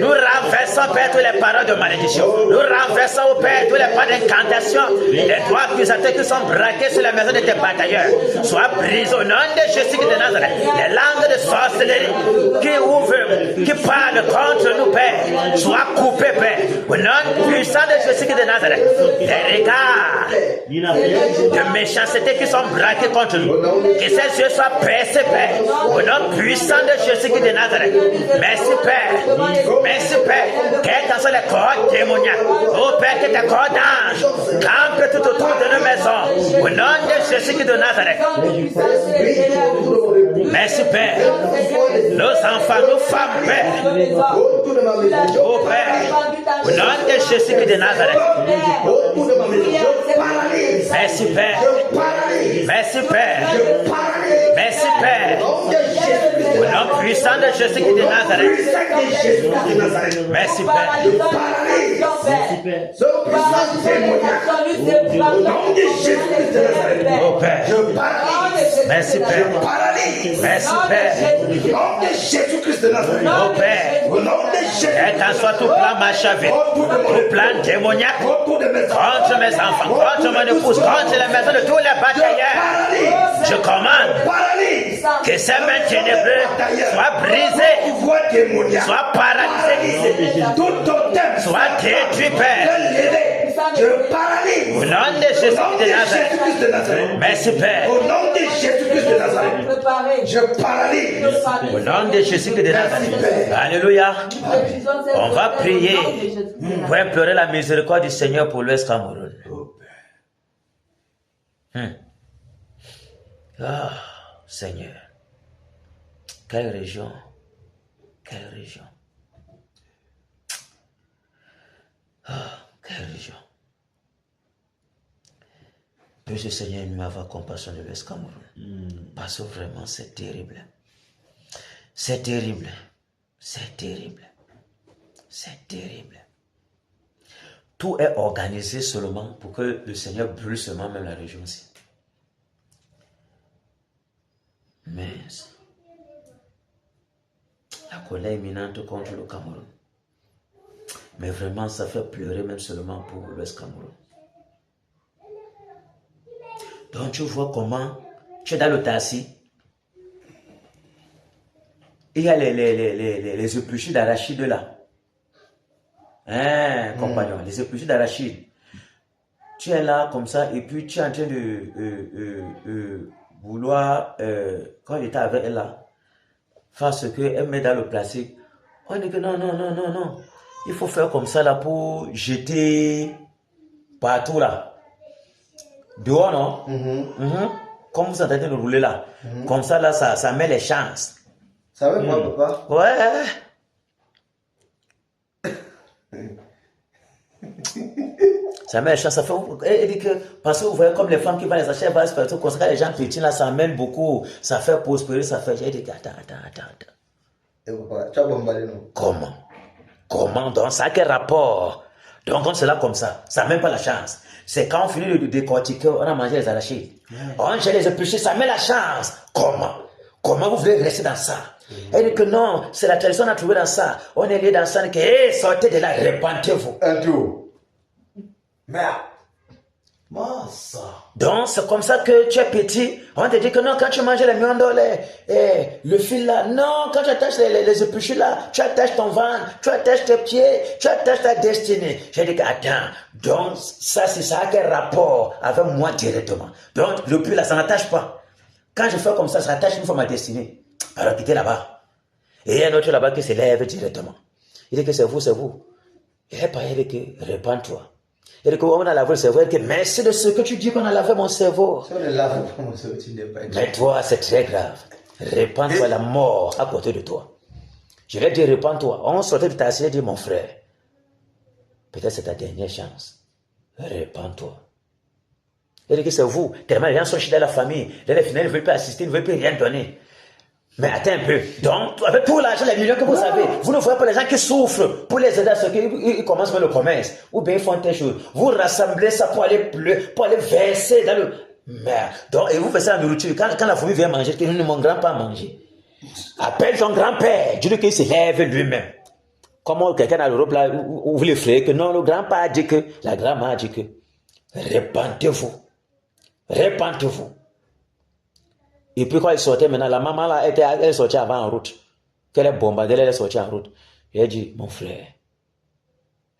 nous renversons, Père, toutes les paroles de malédiction. Nous renversons, au Père, tous les paroles d'incantation. Les droits accusateurs qui sont braqués sur la maison de tes batailleurs. Sois brisés au nom de Jésus qui est de Nazareth. Les langues de sorcellerie qui ouvrent, qui parlent contre nous, Père, soient coupées, Père. Au nom puissant de Jésus qui est de Nazareth. Les regards de méchanceté qui sont braqués contre nous. Que ces yeux soient percés, Père. Au nom puissant de Jésus qui est de Nazareth. Merci, Père. Merci, Père. Quels qu'en soient les corps démoniaques. Oh, Père, que tes corps d'ange campent tout autour de nos maisons. Au nom de Jésus qui est de Nazareth. Merci, Père. Nos enfants, nos femmes, Père. Oh, Père. Au nom de Jésus qui est de Nazareth. Merci, Père. Merci, Père. Merci, Père. Au nom puissant de Jésus qui est de Nazareth. Merci, Père. Oh, Père. Merci, Père. Merci, Père. Oh, Père. Et qu'en soit tout plan machavé, tout plan démoniaque contre mes enfants, contre mon épouse, contre la maison de tous les batailleurs. Je commande que ces mains ténébreuses soient brisées, soient paralysées, soient détruites, Père. Je paralyse. Au nom de Jésus-Christ de Nazareth. Merci Père. Au nom de Jésus-Christ de Nazareth. Je paralyse. Au nom de Jésus-Christ de Nazareth. Alléluia. On va prier pour implorer la miséricorde du Seigneur pour l'Ouest Cameroun. Ah, Seigneur. Quelle région. Quelle région. Ah, quelle région. Puisse le Seigneur nous avoir compassion de l'Ouest Cameroun. Parce que vraiment, c'est terrible. C'est terrible. C'est terrible. C'est terrible. Tout est organisé seulement pour que le Seigneur brûle seulement même la région aussi. Mais la colère imminente contre le Cameroun. Mais vraiment, ça fait pleurer même seulement pour l'Ouest Cameroun. Donc tu vois comment tu es dans le taxi. Il y a les épluchures d'arachide là. Hein, compagnon, les épluchures d'arachide. Tu es là comme ça et puis tu es en train de vouloir, quand il était avec elle là, faire ce qu'elle met dans le plastique. On dit que non. Il faut faire comme ça là pour jeter partout là. Dehors, non? Comme vous entendez de rouler là. Comme ça là, ça met les chances. Ça veut quoi, papa? Ouais. Ça met les chances. Ça fait. Elle dit que, parce que vous voyez comme les femmes qui vont les acheter, elles vont se faire tout comme ça. Les gens petits là, ça amène beaucoup. Ça fait prospérer, ça fait. Elle dit attends. Et papa, tu as bombardé non? Comment donc? Ça a quel rapport? Donc on se l'a comme ça. Ça n'a même pas la chance. C'est quand on finit de décortiquer, on a mangé les arachides. On gèle les épluchés, ça met la chance. Comment vous voulez rester dans ça? Elle dit que non, c'est la tradition, on a trouvé dans ça. On est lié dans ça, que hey, sortez de là, répentez-vous. Un tour. Merde. Donc c'est comme ça que tu es petit. On te dit que non, quand tu manges les miondons, le fil là, non, quand tu attaches les épluchures là, tu attaches ton ventre, tu attaches tes pieds, tu attaches ta destinée. J'ai dit que attends, donc ça c'est ça quel rapport avec moi directement. Donc le puits là, ça n'attache pas. Quand je fais comme ça attache une fois ma destinée. Alors quitter là-bas. Et il y a un autre là-bas qui se lève directement. Il dit que c'est vous. Il est pareil avec répands-toi. Il dit qu'on a lavé le cerveau. Il dit que merci de ce que tu dis qu'on a lavé mon cerveau. Si on ne lave pas mon cerveau, tu n'es pas. Mais toi, c'est très grave. Répands-toi la mort à côté de toi. Je vais dire répands-toi. On sortait de ta assiette et dit mon frère. Peut-être c'est ta dernière chance. Répands-toi. Il dit que c'est vous. Tellement les gens sont chez la famille. Les finales ne veulent pas assister, ne veulent plus rien donner. Mais attends un peu. Donc, avec tout l'argent, les millions que vous avez, vous ne voyez pas les gens qui souffrent pour les aider à ce qu'ils commencent par le commerce. Ou bien ils font telle chose. Vous rassemblez ça pour aller verser dans le... Merde. Donc, et vous faites ça en nourriture. Quand la famille vient manger, que mon grand-père a mangé. Appelle ton grand-père. Dis-lui qu'il se lève lui-même. Comment quelqu'un dans l'Europe là, où vous les frères, que non, le grand-père a dit que, la grand-mère a dit que, répentez-vous. Et puis quand elle sortait maintenant, la maman là, elle sortait avant en route. Qu'elle est bombardée, elle est sortie en route. Et elle dit, mon frère,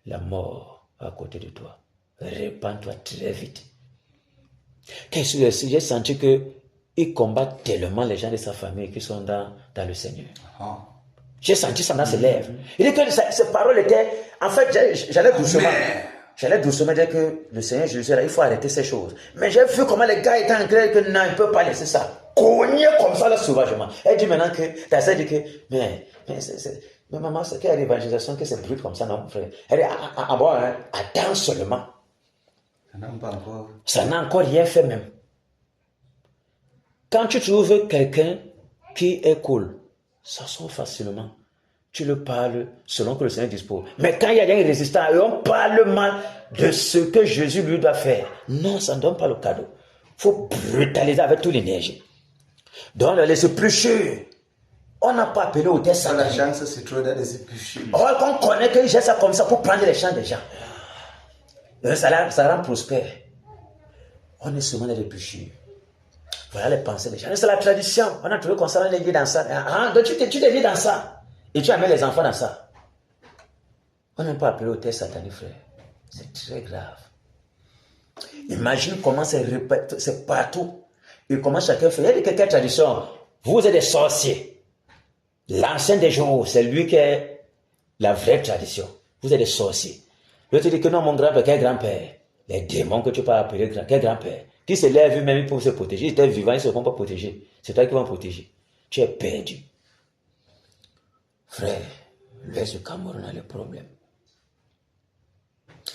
la mort à côté de toi. Répands-toi très vite. J'ai senti qu'il combat tellement les gens de sa famille qui sont dans le Seigneur. J'ai senti ça dans ses lèvres. Il dit que ces paroles étaient... En fait, j'allais doucement dire que le Seigneur Jésus, il faut arrêter ces choses. Mais j'ai vu comment les gars étaient en grève que non, il ne peut pas laisser ça. Cogner comme ça, là, sauvagement. Elle dit maintenant que, elle dit que, mais maman, c'est quelle évangélisation que c'est brut comme ça, non, mon frère? Elle dit, attends seulement. Ça n'a encore rien fait même. Quand tu trouves quelqu'un qui est cool, ça sort facilement. Tu le parles selon que le Seigneur dispose. Mais quand il y a des résistants, et on parle mal de ce que Jésus lui doit faire. Non, ça ne donne pas le cadeau. Il faut brutaliser avec toute l'énergie. Donc, les épluchures, on n'a pas appelé au test. La chance, c'est trop dans les épluchures. On connaît qu'ils gèrent ça comme ça pour prendre les champs des gens. Ça rend prospère. On est seulement dans les épluchures. Voilà les pensées des gens. C'est la tradition. On a trouvé qu'on s'en est lié dans ça. Donc tu t'es lié dans ça. Et tu amènes les enfants dans ça. On n'a pas appelé au test satanique, frère. C'est très grave. Imagine comment c'est partout. Et comment chacun fait. Il y a quelques traditions. Vous êtes des sorciers. L'ancien des jours, c'est lui qui est la vraie tradition. Vous êtes des sorciers. L'autre dit que non, mon grand-père, quel grand-père? Les démons que tu peux appeler quel grand-père? Qui se lève même pour se protéger. Ils étaient vivants, ils ne se font pas protéger. C'est toi qui vas me protéger. Tu es perdu. Frère, l'Ouest du Cameroun a le problème.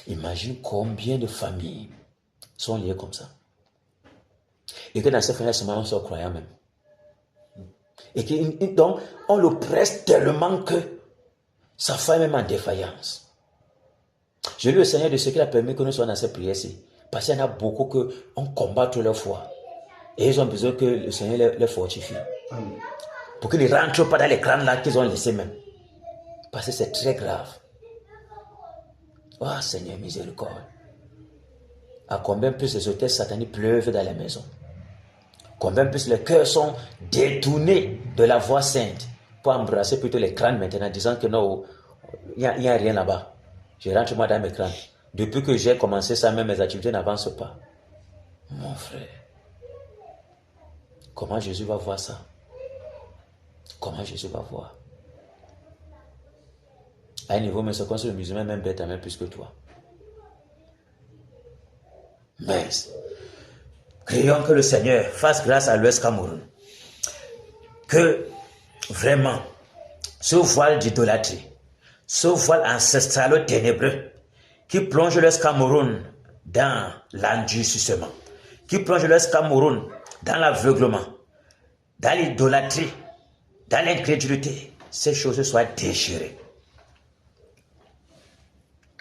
Imagine combien de familles sont liées comme ça. Et que dans ces familles, on sont croyants même. Et que, donc, on le presse tellement que sa femme est même en défaillance. Je lui au Seigneur de ce qu'il a permis que nous soyons dans cette prière-ci. Parce qu'il y en a beaucoup qui ont combattu leur foi. Et ils ont besoin que le Seigneur les fortifie. Pour qu'ils ne rentrent pas dans les crânes là qu'ils ont laissés même. Parce que c'est très grave. Oh Seigneur, miséricorde. À combien plus les hôtels sataniques pleuvent dans les maisons. Combien plus les cœurs sont détournés de la voie sainte. Pour embrasser plutôt les crânes maintenant, disant que non, il n'y a rien là-bas. Je rentre moi dans mes crânes. Depuis que j'ai commencé ça, même mes activités n'avancent pas. Mon frère. Comment Jésus va voir ça? Comment Jésus va voir? À un niveau, mais c'est comme si le musulman même bête à même plus que toi. Mais, prions que le Seigneur fasse grâce à l'Ouest Cameroun. Que, vraiment, ce voile d'idolâtrie, ce voile ancestral ténébreux, qui plonge l'Ouest Cameroun dans l'endurcissement, qui plonge l'Ouest Cameroun dans l'aveuglement, dans l'idolâtrie, dans l'incrédulité, ces choses soient déchirées.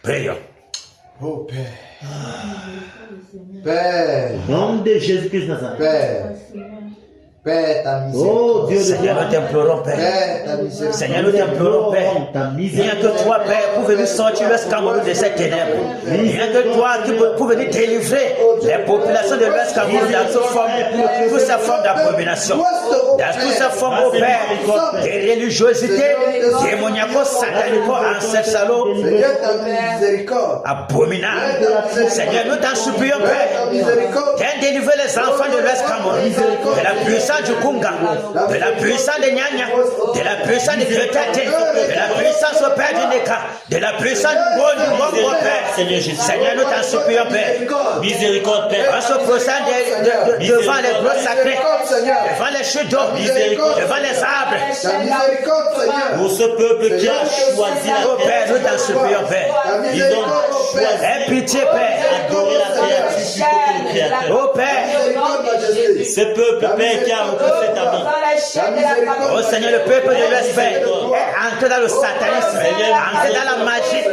Prions. Oh Père. Père. Au nom de Jésus-Christ Nazareth. Père. Père, ta miséricorde. Oh Dieu de Seigneur, nous t'implorons, Père. Père, ta miséricorde. Seigneur, nous t'implorons, Père. Rien que toi, Père, pour venir sortir l'Ouest Cameroun de cette ténèbre. Rien que toi, pour venir délivrer les populations de l'Ouest Cameroun dans toutes ces formes d'abomination. Dans toutes ces formes, oh Père, de religiosité, démoniaco, satanico, ancestral, Seigneur, ta miséricorde. abominable. Seigneur, nous t'en supplions, Père. Viens délivrer les enfants de l'Ouest Cameroun de la puissance du Kunga, de la puissance de Nyanya, de la puissance de Gretate, de la puissance au Père du Neka, de la puissance du Bongo, Père. Seigneur, nous t'en supplions, Père. Miséricorde, Père. On se procède devant les grottes sacrées, devant les chutes d'eau, devant les arbres. Ta miséricorde, Seigneur. Pour ce peuple qui a choisi la Oh Père, nous t'en supplions, Père. ils ont choisi Aie pitié, Père. d'adorer la créature plutôt que le Créateur. Oh Père. Ce peuple, Père, qui a repoussé ta main. Oh Seigneur, le peuple de l'Ouest, Père, est entré dans le satanisme, entré dans la magie,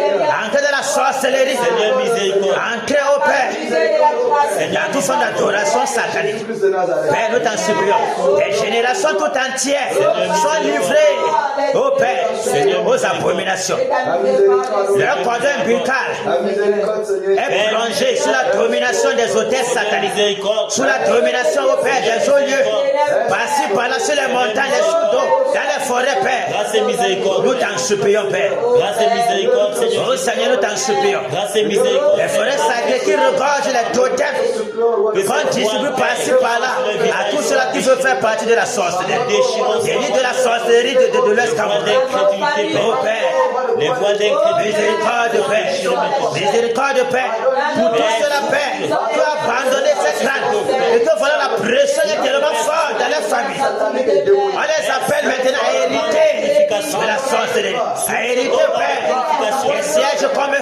entré dans la sorcellerie. Seigneur, miséricorde. Entré au Père. Dans toute forme d'adoration satanique. Père, nous t'en supplions. Les générations tout entières sont livrées, ô Père, aux abominations. Leur cordon umbilical est plongé sous la domination des hôtels sataniques, sous la domination, ô Père, des hauts lieux, par-ci, par-là, sur les montagnes, les chutes d'eau, dans les forêts, Père. Grâce et miséricorde. Nous t'en supplions, Père. Grâce et miséricorde, Seigneur. Oh Seigneur, nous t'en supplions. Grâce et miséricorde. Les forêts sacrées qui regorgent les totems, qu'on distribue par-ci, par-là, à tous ceux-là qui veulent faire partie de la sorcellerie, de la sorcellerie de l'Ouest Cameroun. Oh Père, Les voies d'incrédulité. miséricorde, Père. Miséricorde, Père. Pour tous ceux-là, Père, qui ont abandonné cette crâne. Et que voilà la pression est tellement forte dans les familles. On les appelle maintenant à hériter de la sorcellerie. À hériter, Père. Et siège comme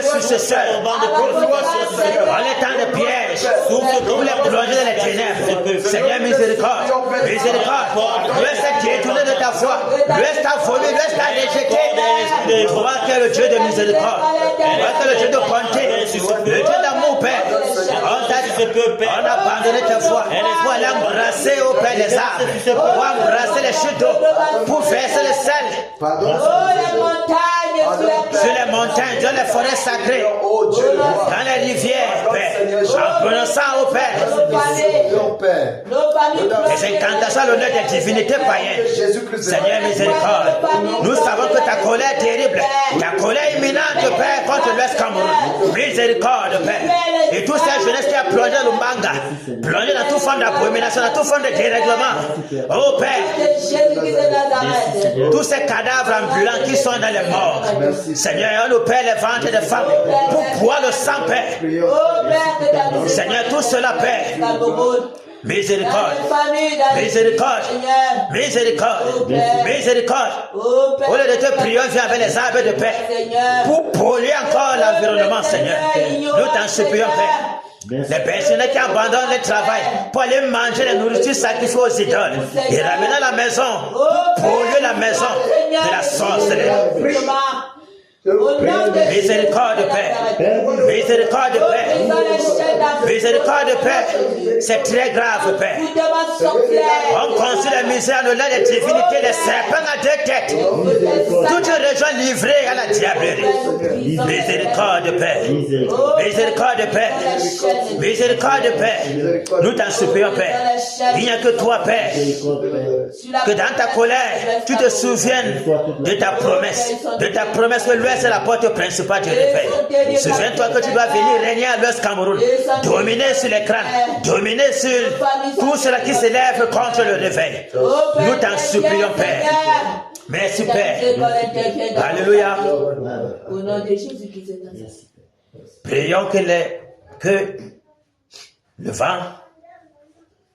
successeur. En étant de pièges. Pour les plonger dans les ténèbres. Seigneur, miséricorde. Miséricorde. L'Ouest est détourné de ta foi. L'Ouest t'a volé. L'Ouest t'a rejeté. Toi qui es le Dieu de miséricorde. Toi qui es le Dieu de bonté. Le Dieu d'amour, Père. On a abandonné ta foi pour aller embrasser au Père les arbres, pour embrasser les chutes d'eau, pour verser le sel sur les montagnes, dans les forêts sacrées, dans les rivières, Père, en prononçant au Père les incantations à l'honneur des divinités païennes. Seigneur miséricorde, nous savons que ta colère est terrible, ta colère imminente, Père, contre l'Ouest Cameroun. Miséricorde, Père, et tous ces manque, plongé dans toute forme d'abomination, dans toute forme de dérèglement. Oh Père, tous ces cadavres ambulants qui sont dans les morts, Seigneur, on nous perd les ventres des femmes pour boire le sang, Père. Seigneur, tout cela, Père. Miséricorde, miséricorde, miséricorde, miséricorde. Au lieu de te prier, viens avec les arbres de paix pour polluer encore l'environnement, Seigneur. Nous t'en supplions, Père. Les personnes qui abandonnent le travail pour aller manger la nourriture sacrifiée aux idoles et ramener à la maison pour polluer la maison de la sorcellerie. Miséricorde, Père. Miséricorde, Père. Miséricorde, Père. C'est très grave, Père. On considère la misère de l'air des divinités, les serpents à deux têtes. Toute une région livrée à la diablerie. Miséricorde, Père. Miséricorde, Père. Miséricorde, Père. Nous t'en supplions, Père. Il n'y a que toi, Père. Que dans ta colère, tu te souviennes de ta promesse. De ta promesse que l'Ouest est la porte principale du réveil. Souviens-toi que tu dois venir régner à l'Ouest Cameroun. Dominer sur les crânes. Dominer sur tout cela qui s'élève contre le réveil. Nous t'en supplions, Père. Merci, Père. Alléluia. Au nom de Jésus-Christ. Prions que le vent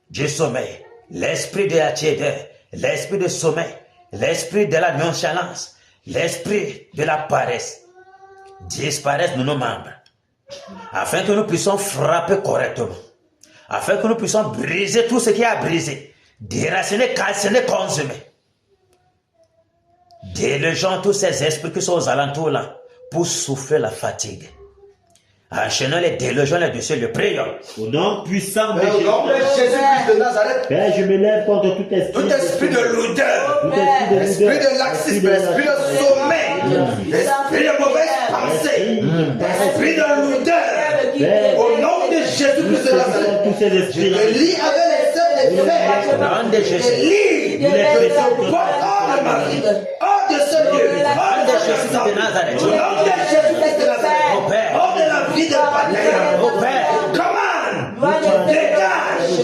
du sommeil, l'esprit de la tiédeur, l'esprit de sommeil, l'esprit de la nonchalance, l'esprit de la paresse disparaissent de nos membres, afin que nous puissions frapper correctement, afin que nous puissions briser tout ce qui a brisé, déraciner, calciner, consumer. Délogeons tous ces esprits qui sont aux alentours là pour souffler la fatigue. Enchaînons les délogeons là-dessus, le prions. Au nom puissant de Jésus-Christ de Nazareth. Père, je me lève contre tout esprit de lourdeur, l'esprit de laxisme, l'esprit de sommeil, l'esprit de mauvaise pensée, l'esprit de lourdeur. Au nom de Jésus-Christ de Nazareth, je me lie avec les œuvres des frères. Au nom de Jésus. Je lie les portes hors de ma vie, hors de ce lieu, hors de Jésus de Nazareth. Au nom de Jésus-Christ de Nazareth, hors de la vie de Père. Au Père, commande, tu dégages,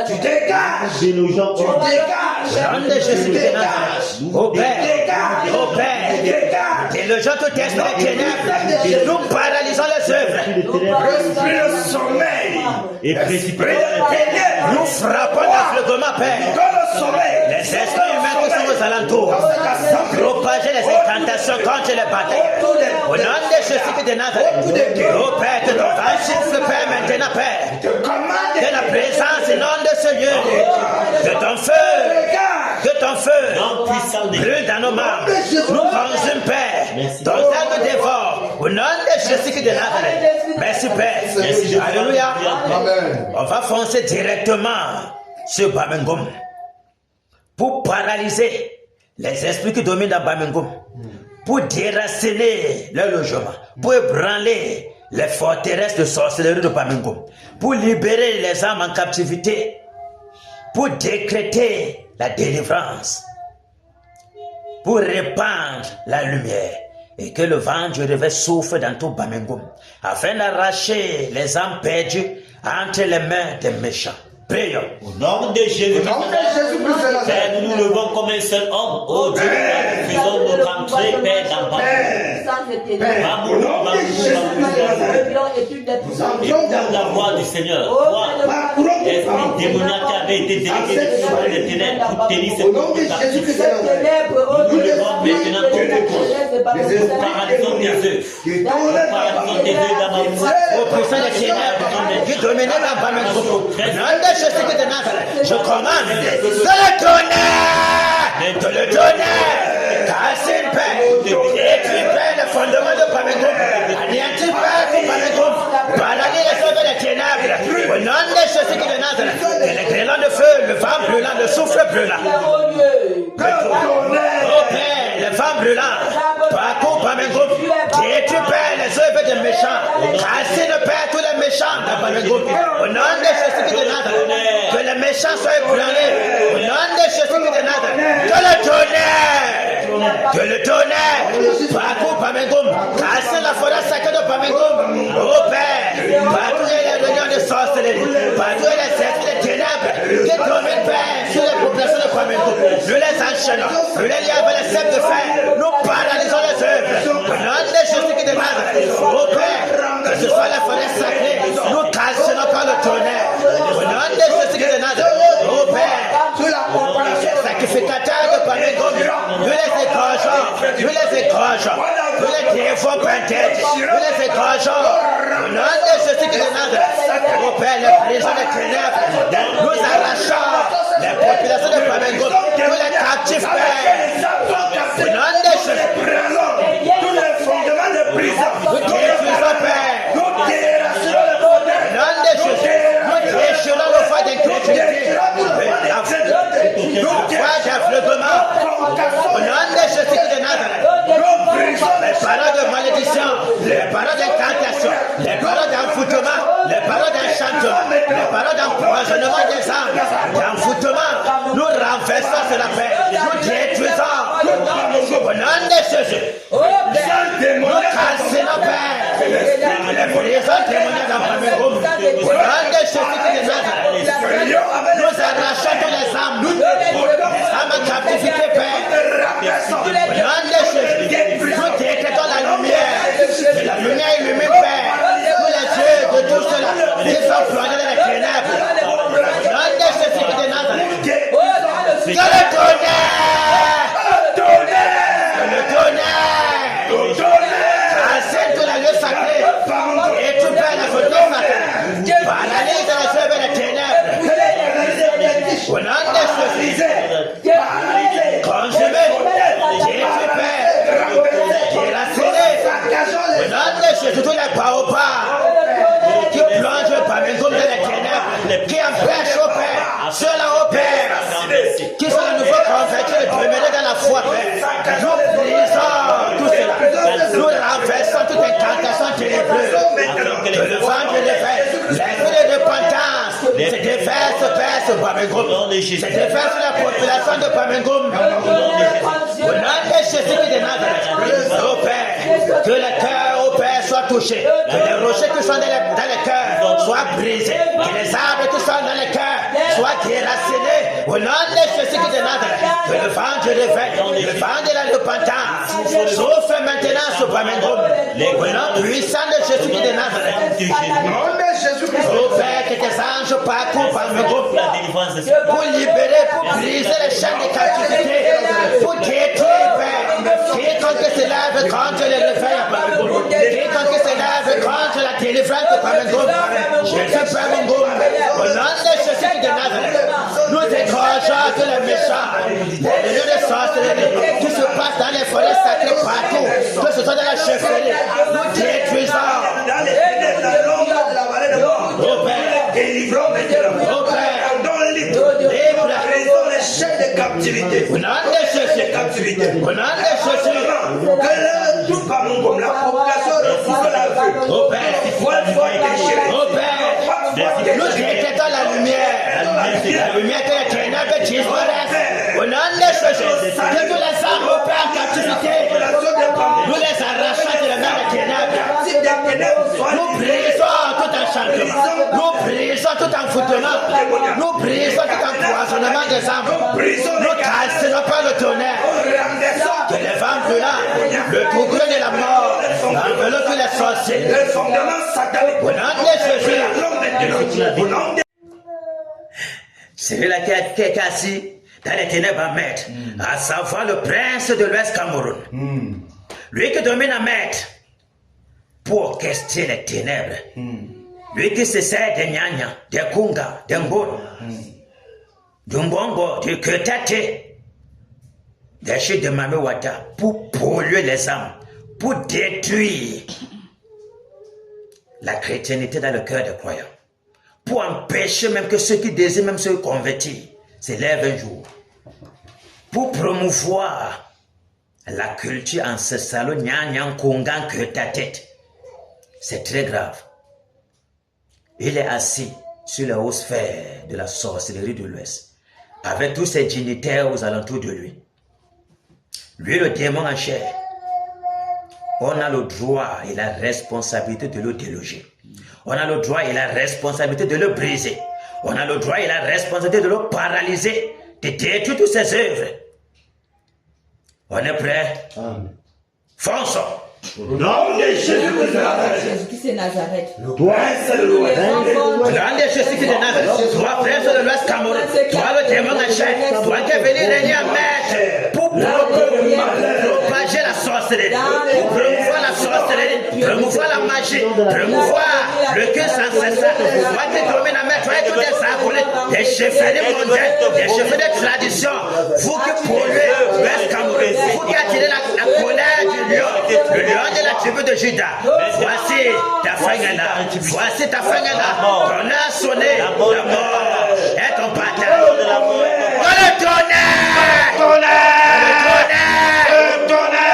tu dégages, tu dégages, tu dégages, Au Père, au Père, délogeons tout esprit de ténèbres, nous paralysons les œuvres. Esprit de sommeil, et précipitons esprit de ténèbres, Nous frappons l'aveuglement, Père. dans le sommeil, Les esprits humains qui sont aux alentours, propager les incantations contre les batailles. Au nom de Jésus de Nazareth, oh Père, que ton vent souffle, Père, maintenant, Père. Que la présence et nom de ce lieu, que ton feu brûle dans nos membres, nous consume, Père. Ton âme dévore. Au nom de Jésus de Nazareth. Merci, Père. Merci. Alléluia. On va foncer directement sur Bamengum pour paralyser les esprits qui dominent dans Bamengum, pour déraciner leur logement, pour ébranler les forteresses de sorcellerie de Bamengum, pour libérer les âmes en captivité, pour décréter la délivrance, pour répandre la lumière, et que le vent du réveil souffle dans tout Bamengum, afin d'arracher les âmes perdues entre les mains des méchants. Prions. Au nom de Jésus, Père, nous nous levons comme un seul homme. Oh Dieu, nous faisons notre entrée, Père, dans ta Écoute la voix du Seigneur. Toi, esprit démoniaque qui avait été délégué des ténèbres pour tenir cette porte captive. Nous levons maintenant nous paralysons des œufs. Nous paralysons des œufs dans ma vie. Au puissant des ténèbres qui dominait dans Bamengum, je commande de le tonnerre, casser le Père, détruire Père le fondement de Bamengum, anéantir Père de Bamengum, balayer les œuvres des ténèbres, au nom de Jésus de Nazareth, et les grêlons de feu, le vent brûlant, le souffle brûlant. Oh Père, le vent brûlant, parcours Bamengum, détruire Père les œuvres des méchants, casser le Père tous les méchants de Bamengum, au nom de Jésus de Nazareth, que les méchants soient ébranlés. Au nom de Jésus de Nazareth. Que le tonnerre. Partout Pamengum. Casse la forêt sacrée de Pamengum. Oh Père. Partout il y a les réunions de sorcellerie. Partout il y a les esprits de ténèbres. Qui dominent Père sur les populations de Pamengum. Nous les enchaînons. Nous les lions avec les cèpes de fer. Nous paralysons les œuvres. Au nom de Jésus de Nazareth. Oh Père. Que ce soit la forêt sacrée. Nous cassons par le tonnerre. Au nom de Jésus de Nazareth. Oh Père. Les sacrificateurs de Pamengum. Nous les écorgeons. Nous les écorgeons. Nous les défons peut-être. Nous les écorgeons. Au nom de Jésus de Nazareth. Oh Père, les prisons des ténèbres. Nous arrachons les populations de Pamengum. Nous les captifs, Père. Au nom de Jésus. Tous les fondements de prison. Nous détruisons, Père. Nous déracinons le fondement. Au nom de Jésus. Nous déchirons le foie d'incrédulité. Nous foie d'aveuglement. Au nom de Jésus de Nazareth. Les paroles de malédiction, les paroles d'incantation, les paroles d'enfoutement, les paroles d'enchantement, les paroles d'empoisonnement des âmes, d'enfoutement, nous renversons cela, Père. Nous détruisons. Au nom de Jésus. Nous cassons, Père. Les prisons démoniaques dans Pamengum. Au nom de Jésus de Nazareth. Nous arrachons tous les âmes. Les âmes en captivité, Père. Au nom de Jésus. Nous décrétons la lumière. Et la lumière illumine, Père. Tous les yeux de tous ceux-là qui sont plongés dans les ténèbres. Au nom de Jésus de Nazareth. Que le tonnerre! Que le tonnerre! Enseigne tous les lieux sacrés. Et tout Père la faute sacrée. Paralyse les œuvres des ténèbres. Au nom de Jésus. Consumé. Jésus Père. Déraciné. Au nom de Jésus, tous les baobabs qui plongent Pamengum dans les ténèbres, qui empêchent au Père, ceux-là au Père, qui sont de nouveau convertis et demeurés dans la foi, Père. Nous brisons tout cela. Nous renversons toute incantation ténébreuse. Que le vent de l'effet, l'esprit de repentance, se déverse, Père, sur Pamengum. Se déverse sur la population de Pamengum. Au nom de Jésus de Nazareth, au Père, que le cœur, au Père, soit touché, que les rochers qui sont dans les cœurs soient brisés, que les arbres qui sont dans les cœurs soient déracinés. Au nom de Jésus de Nazareth, que le vent du réveil, le vent de la repentance, souffle maintenant sur Pamengum. Au nom puissant de Jésus de Nazareth. Au Père, que tes anges parcourent Pamengum pour libérer, pour briser les chaînes de captivité, pour détruire, Père. Quiconque se lève contre le réveil à Pamengum, quiconque se lève contre la délivrance de Pamengum, Jésus Pamengum, au nom de Jésus de Nazareth, nous décrochons tous les méchants, les lieux de sorcellerie qui se passent dans les forêts sacrées partout, que ce soit dans la chefferie, nous détruisons. Au Père, Délivrons maintenant. au Père, Brisons les chaînes de captivité. au nom de Jésus, Captivité. au nom de Jésus, Que le tout par mon gomme, la population refuse la vue. au Père, Foi déchirée. au Père, nous décrétons la lumière, la lumière que les ténèbres disparaissent. Au nom de Jésus, que tous les âmes au Père en captivité, nous les arrachons de la main des ténèbres. Nous brisons tout enchantement, nous brisons tout envoûtement, nous brisons tout empoisonnement des âmes, nous cassons par le tonnerre, que les vents brûlants, le troupeau de la mort, enveloppe tous les sorciers. Le fondement satanique. Au nom de Jésus, celui-là qui est assis dans les ténèbres à Maître, à savoir le prince de l'Ouest Cameroun, lui qui domine à Maître pour orchestrer les ténèbres, lui qui se sert des Nyanya, des Kunga, des Mbon, du Mbongo, du Ketate, des chutes de Mamewata, pour polluer les âmes, pour détruire la chrétienté dans le cœur des croyants, pour empêcher même que ceux qui désirent même se convertir s'élèvent un jour, pour promouvoir la culture ancestrale Nyanyan Kongan que ta tête. C'est très grave. Il est assis sur les hautes sphères de la sorcellerie de l'Ouest, avec tous ses dignitaires aux alentours de lui. Lui, le démon en chair, on a le droit et la responsabilité de le déloger. On a le droit et la responsabilité de le briser. On a le droit et la responsabilité de le paralyser, de détruire toutes ses œuvres. On est prêt? Fonçons! Au nom de Jésus-Christ Jésus-Christ de Nazareth. le prince de l'Ouest. Au nom de Jésus-Christ de Nazareth, toi, prince de l'Ouest Cameroun, toi, le démon en chair, toi qui es venu régner en maître pour propager la sorcellerie, pour promouvoir la sorcellerie, promouvoir la magie, promouvoir le culte sans cesse. Toi qui domines en maître, toi et tous tes accolés, des chefferies mondaines, des chefferies de tradition, vous qui polluez l'Ouest Cameroun, vous qui attirez la colère du lion, le lion de la tribu de Juda. Voici ta fin est là. Voici ta fin est là. Ton heure a sonné. La mort est ton partage. Le tonnerre! Le tonnerre! Le tonnerre!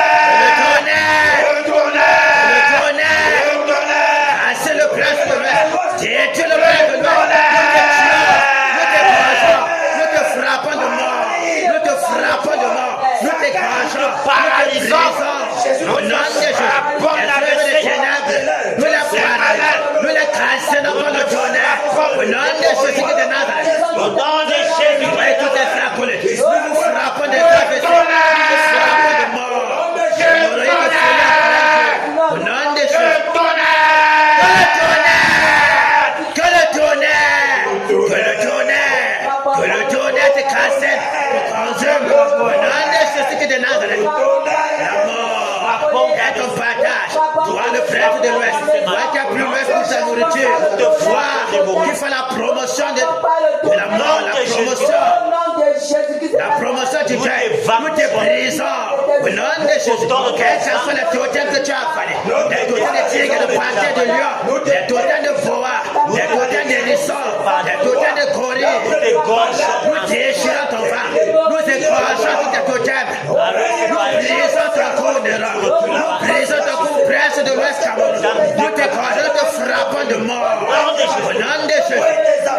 Le tonnerre! Le tonnerre! Ah, c'est le prince de l'Ouest. Tu es le prince de l'Ouest. Nous te frappons de mort. Nous te frappons de mort. Nous t'écrageons. Paralysons. Au nom de Jésus. Les ténèbres. Nous les paralysons. Nous les cassons dans le tonnerre. Au nom de Jésus de Nazareth. Au nom de Jésus. Nous tout est frappé. Nous vous frappons des travestis. Nous vous frappons de mort. Au nom de Jésus. Que le tonnerre. Que le tonnerre. Que le tonnerre te casse. Te consume. Au nom de Jésus de Nazareth. La mort est ton partage. Toi, le prêtre de l'Ouest, toi qui as pris l'Ouest pour sa nourriture, toi qui fais la promotion de la mort, la promotion du deuil, nous te brisons. Au nom de Jésus, quels que soient les totems que tu as fallu, les totems de tigres, de panthères, de lions, les totems de boa, les totems de hérissons, les totems de gorilles, nous déchirons ton ventre, nous égorgeons tous tes totems, nous brisons ton cou de rang, nous brisons ton cou prince de l'Ouest Cameroun, nous t'égorgeons, nous te frappons de mort. Au nom de Jésus,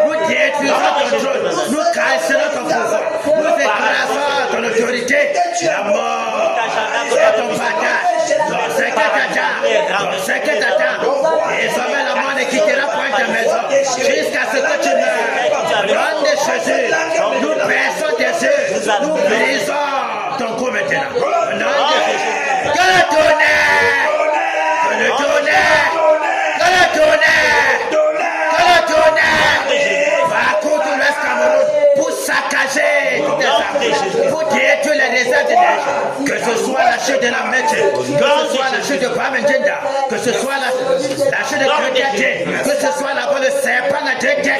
nous détruisons ton trône, nous cassons ton pouvoir, nous écrasons ton autorité, la mort est ton partage, ton secret t'attend, désormais la mort ne quittera point ta maison, jusqu'à ce que tu meurs. Au nom de Jésus, nous baissons tes yeux, nous brisons ton cou maintenant. Au nom de Jésus, que le tonnerre, que le tonnerre, que le tonnerre, que le tonnerre va contre l'Ouest Cameroun pour saccager toutes les armes, pour détruire les réserves d'énergie, que ce soit la chute de la Mété, que ce soit la chute de Bamendinda, que ce soit la chute de Crédité, que ce soit la voie de serpent à Dédé,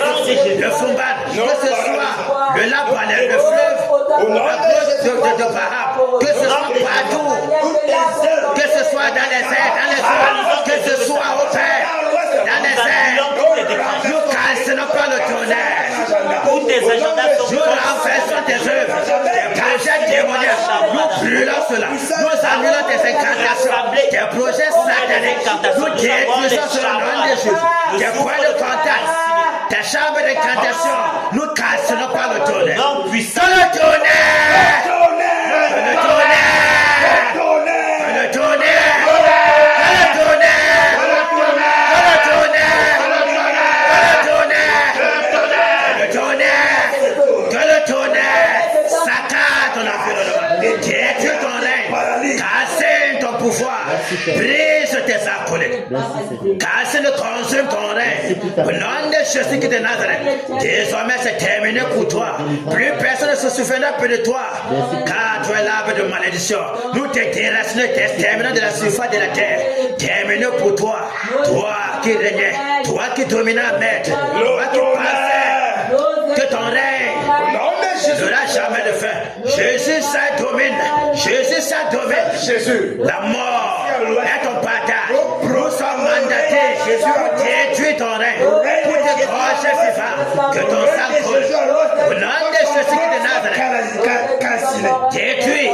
le Fumban, que ce soit le lac Balais, le fleuve, la cause de Baham, que ce soit partout, que ce soit dans les airs, que ce soit au Père, dans les airs, nous cassons pas le tonnerre. Tous tes agendas sont Nous renversons tes œuvres, tes projets démoniaques, nous brûlons cela, nous annulons tes incantations, tes projets sataniques, nous détruisons cela au nom de Jésus, tes points de contact, tes chambres d'incantation, nous cassons par le tonnerre. Que le tonnerre! Que le tonnerre! Que le tonnerre! Pouvoir, brise tes accolés, casse le consume ton règne. Au nom de Jésus de Nazareth, désormais c'est terminé pour toi. Plus personne ne se souviendra plus de toi, car tu es l'arbre de malédiction. Nous te déracinons, t'exterminons de la surface de la terre. Terminé pour toi, toi qui régnais, toi qui dominais à maître, toi qui pensais que ton règne n'aura jamais de fin. Jésus ça domine, Jésus ça domine. Jésus, la mort est ton partage. Nous sommes mandatés pour détruire ton règne, pour décrocher vivant, que ton sang coule. Au nom de Jésus de Nazareth, détruit.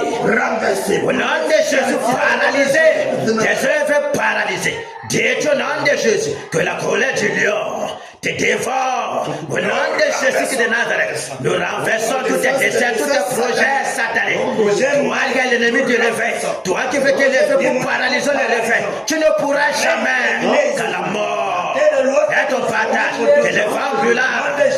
Au nom de Jésus, paralysé. Tes œuvres paralysées. Détruis au nom de Jésus, que la colère du lion te dévore. mort. Au nom de Jésus de Nazareth, nous renversons tous tes desseins, tous tes projets sataniques. Toi qui es l'ennemi du réveil, toi qui veux te lever pour paralyser le réveil, tu ne pourras jamais, car la mort est ton partage. Que le vent brûlant,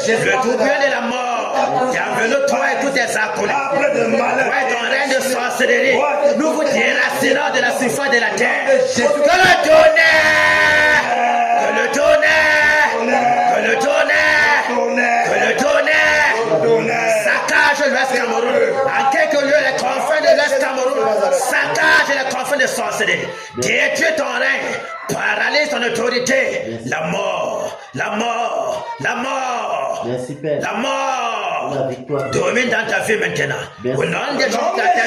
le tourbillon de la mort, qui enveloppe toi et tous tes acolytes. Toi et ton règne de sorcellerie, nous vous déracinons de la surface de la terre. Que le tonnerre, que le tonnerre, que le tonnerre, que le tonnerre saccage l'Ouest Cameroun. En quelques lieux, les confins de l'Ouest Cameroun saccage les confins de sorcellerie. Détruis ton règne, paralyse ton autorité. La mort, la mort, la mort, Merci, Père. la mort La victoire. domine dans ta vie maintenant. Au nom de Jésus,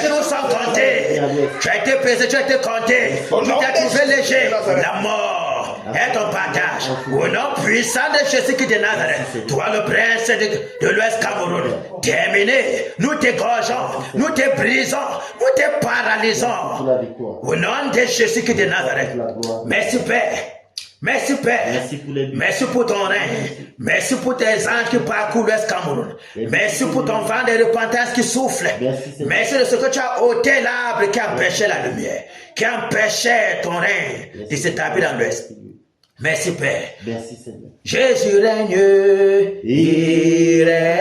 tes jours sont comptés. Tu as été pesé, tu as été compté. Tu t'es trouvé léger. La mort est ton partage. Au nom puissant de Jésus qui de Nazareth, toi le prince de l'Ouest Cameroun, terminé. Nous t'égorgeons, nous te brisons, nous te paralysons. La victoire. Au nom de Jésus qui de Nazareth. Merci Père. Merci Père. Merci pour les Merci pour ton règne. Merci pour tes anges qui parcourent l'Ouest Cameroun. Merci pour ton vent de repentance qui souffle. Merci de ce que tu as ôté l'arbre qui empêchait la lumière, qui empêchait ton règne de s'établir dans l'Ouest. Merci Père. Merci Seigneur. Jésus règne, il règne,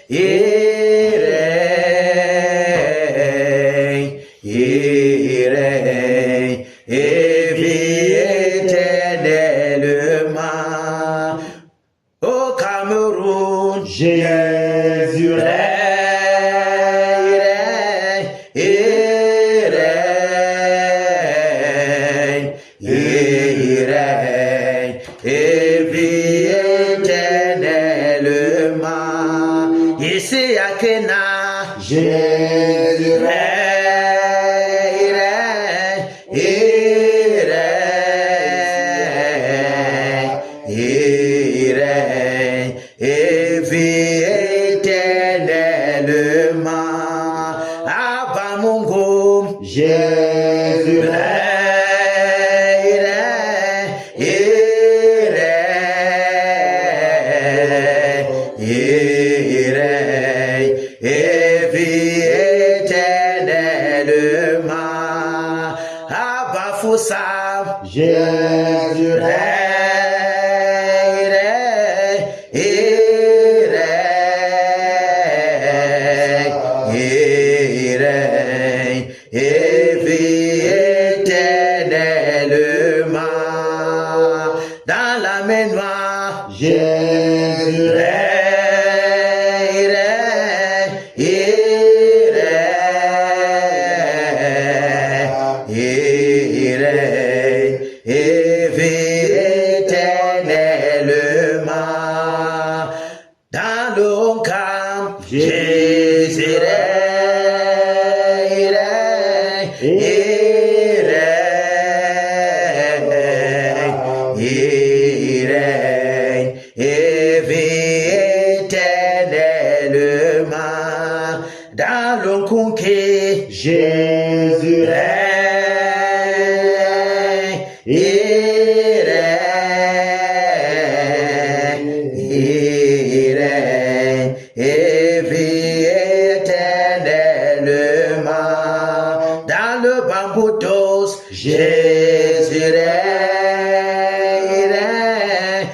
il règne, il règne, et vit éternellement au Cameroun. Jésus règne. Jésus règne, il règne, il règne, et vit éternellement. Abba Mungu, Jésus règne, il règne, il règne, et vit éternellement. Abba Foussa, Jésus règne, il règne, il règne, et vit éternellement. Dans la main noire, Jésus règne. Jésus règne, il règne, il règne, et vit éternellement. Dans le conquis, Jésus règne, il règne, il règne, et vit éternellement. Dans le bamboutos, Jésus règne, il règne,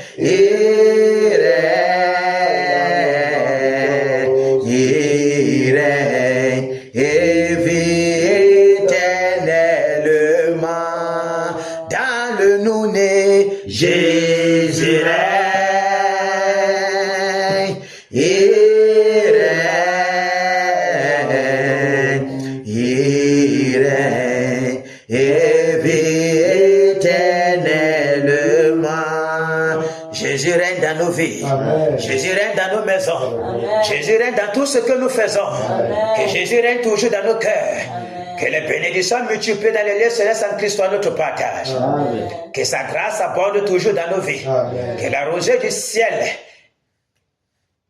il règne, et vit éternellement. Dans le nouné, Jésus règne, il règne, il règne, et vit éternellement. Jésus règne dans nos vies. Amen. Jésus règne dans nos maisons. Amen. Jésus règne dans tout ce que nous faisons. Amen. Que Jésus règne toujours dans nos cœurs. Amen. Que les bénédictions multipliées dans les lieux célestes en Christ soient notre partage. Amen. Que sa grâce abonde toujours dans nos vies. Amen. Que la rosée du ciel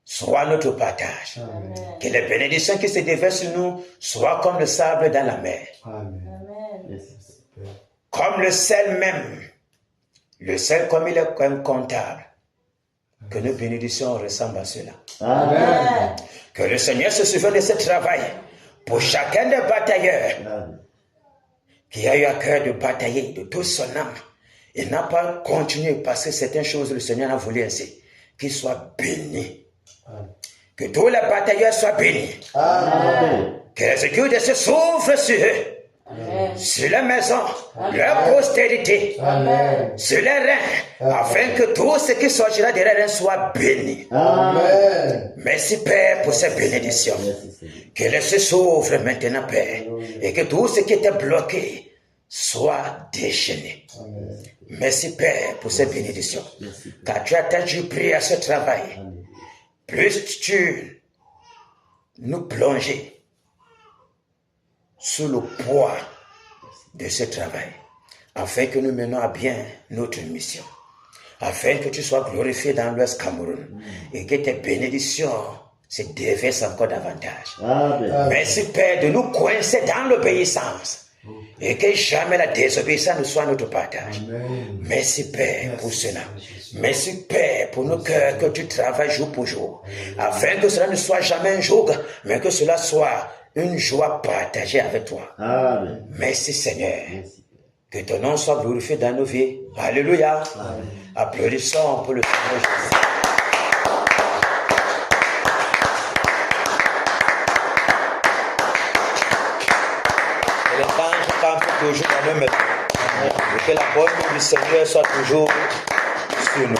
soit notre partage. Amen. Que les bénédictions qui se déversent sur nous soient comme le sable dans la mer. Amen. Amen. Merci. Comme le sel même Le seul comme il est incontable. Que nos bénédictions ressemblent à cela. Amen. Que le Seigneur se souvienne de ce travail pour chacun des batailleurs qui a eu à cœur de batailler de toute son âme et n'a pas continué parce que certaines choses le Seigneur a voulu ainsi. Qu'il soit béni. Que tous les batailleurs soient bénis. Amen. Que les écus se s'ouvrent sur eux. Amen. Sur la maison, leur postérité, Amen. sur les reins, afin que tout ce qui sortira des reins soit béni. Amen. Merci Père pour ces bénédictions. Que les cieux s'ouvrent maintenant, Père, et que tout ce qui était bloqué soit déchaîné. Amen. Merci Père pour ces bénédictions. Car tu as tendu pris à ce travail. Plus tu nous plongeais sous le poids de ce travail, afin que nous menions à bien notre mission, afin que tu sois glorifié dans l'Ouest Cameroun et que tes bénédictions se déversent encore davantage. Amen. Merci Père de nous coincer dans l'obéissance et que jamais la désobéissance ne soit notre partage. Amen. Merci Père pour cela. Merci Père pour nos cœurs que tu travailles jour pour jour, afin que cela ne soit jamais un joug, mais que cela soit une joie partagée avec toi. Amen. Merci Seigneur. Que ton nom soit glorifié dans nos vies. Alléluia. Amen. Applaudissons pour le Seigneur Jésus. Et les anges campent toujours dans nos maisons. Et que la bonne main du Seigneur soit toujours sur nous.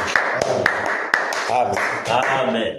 Amen. Amen.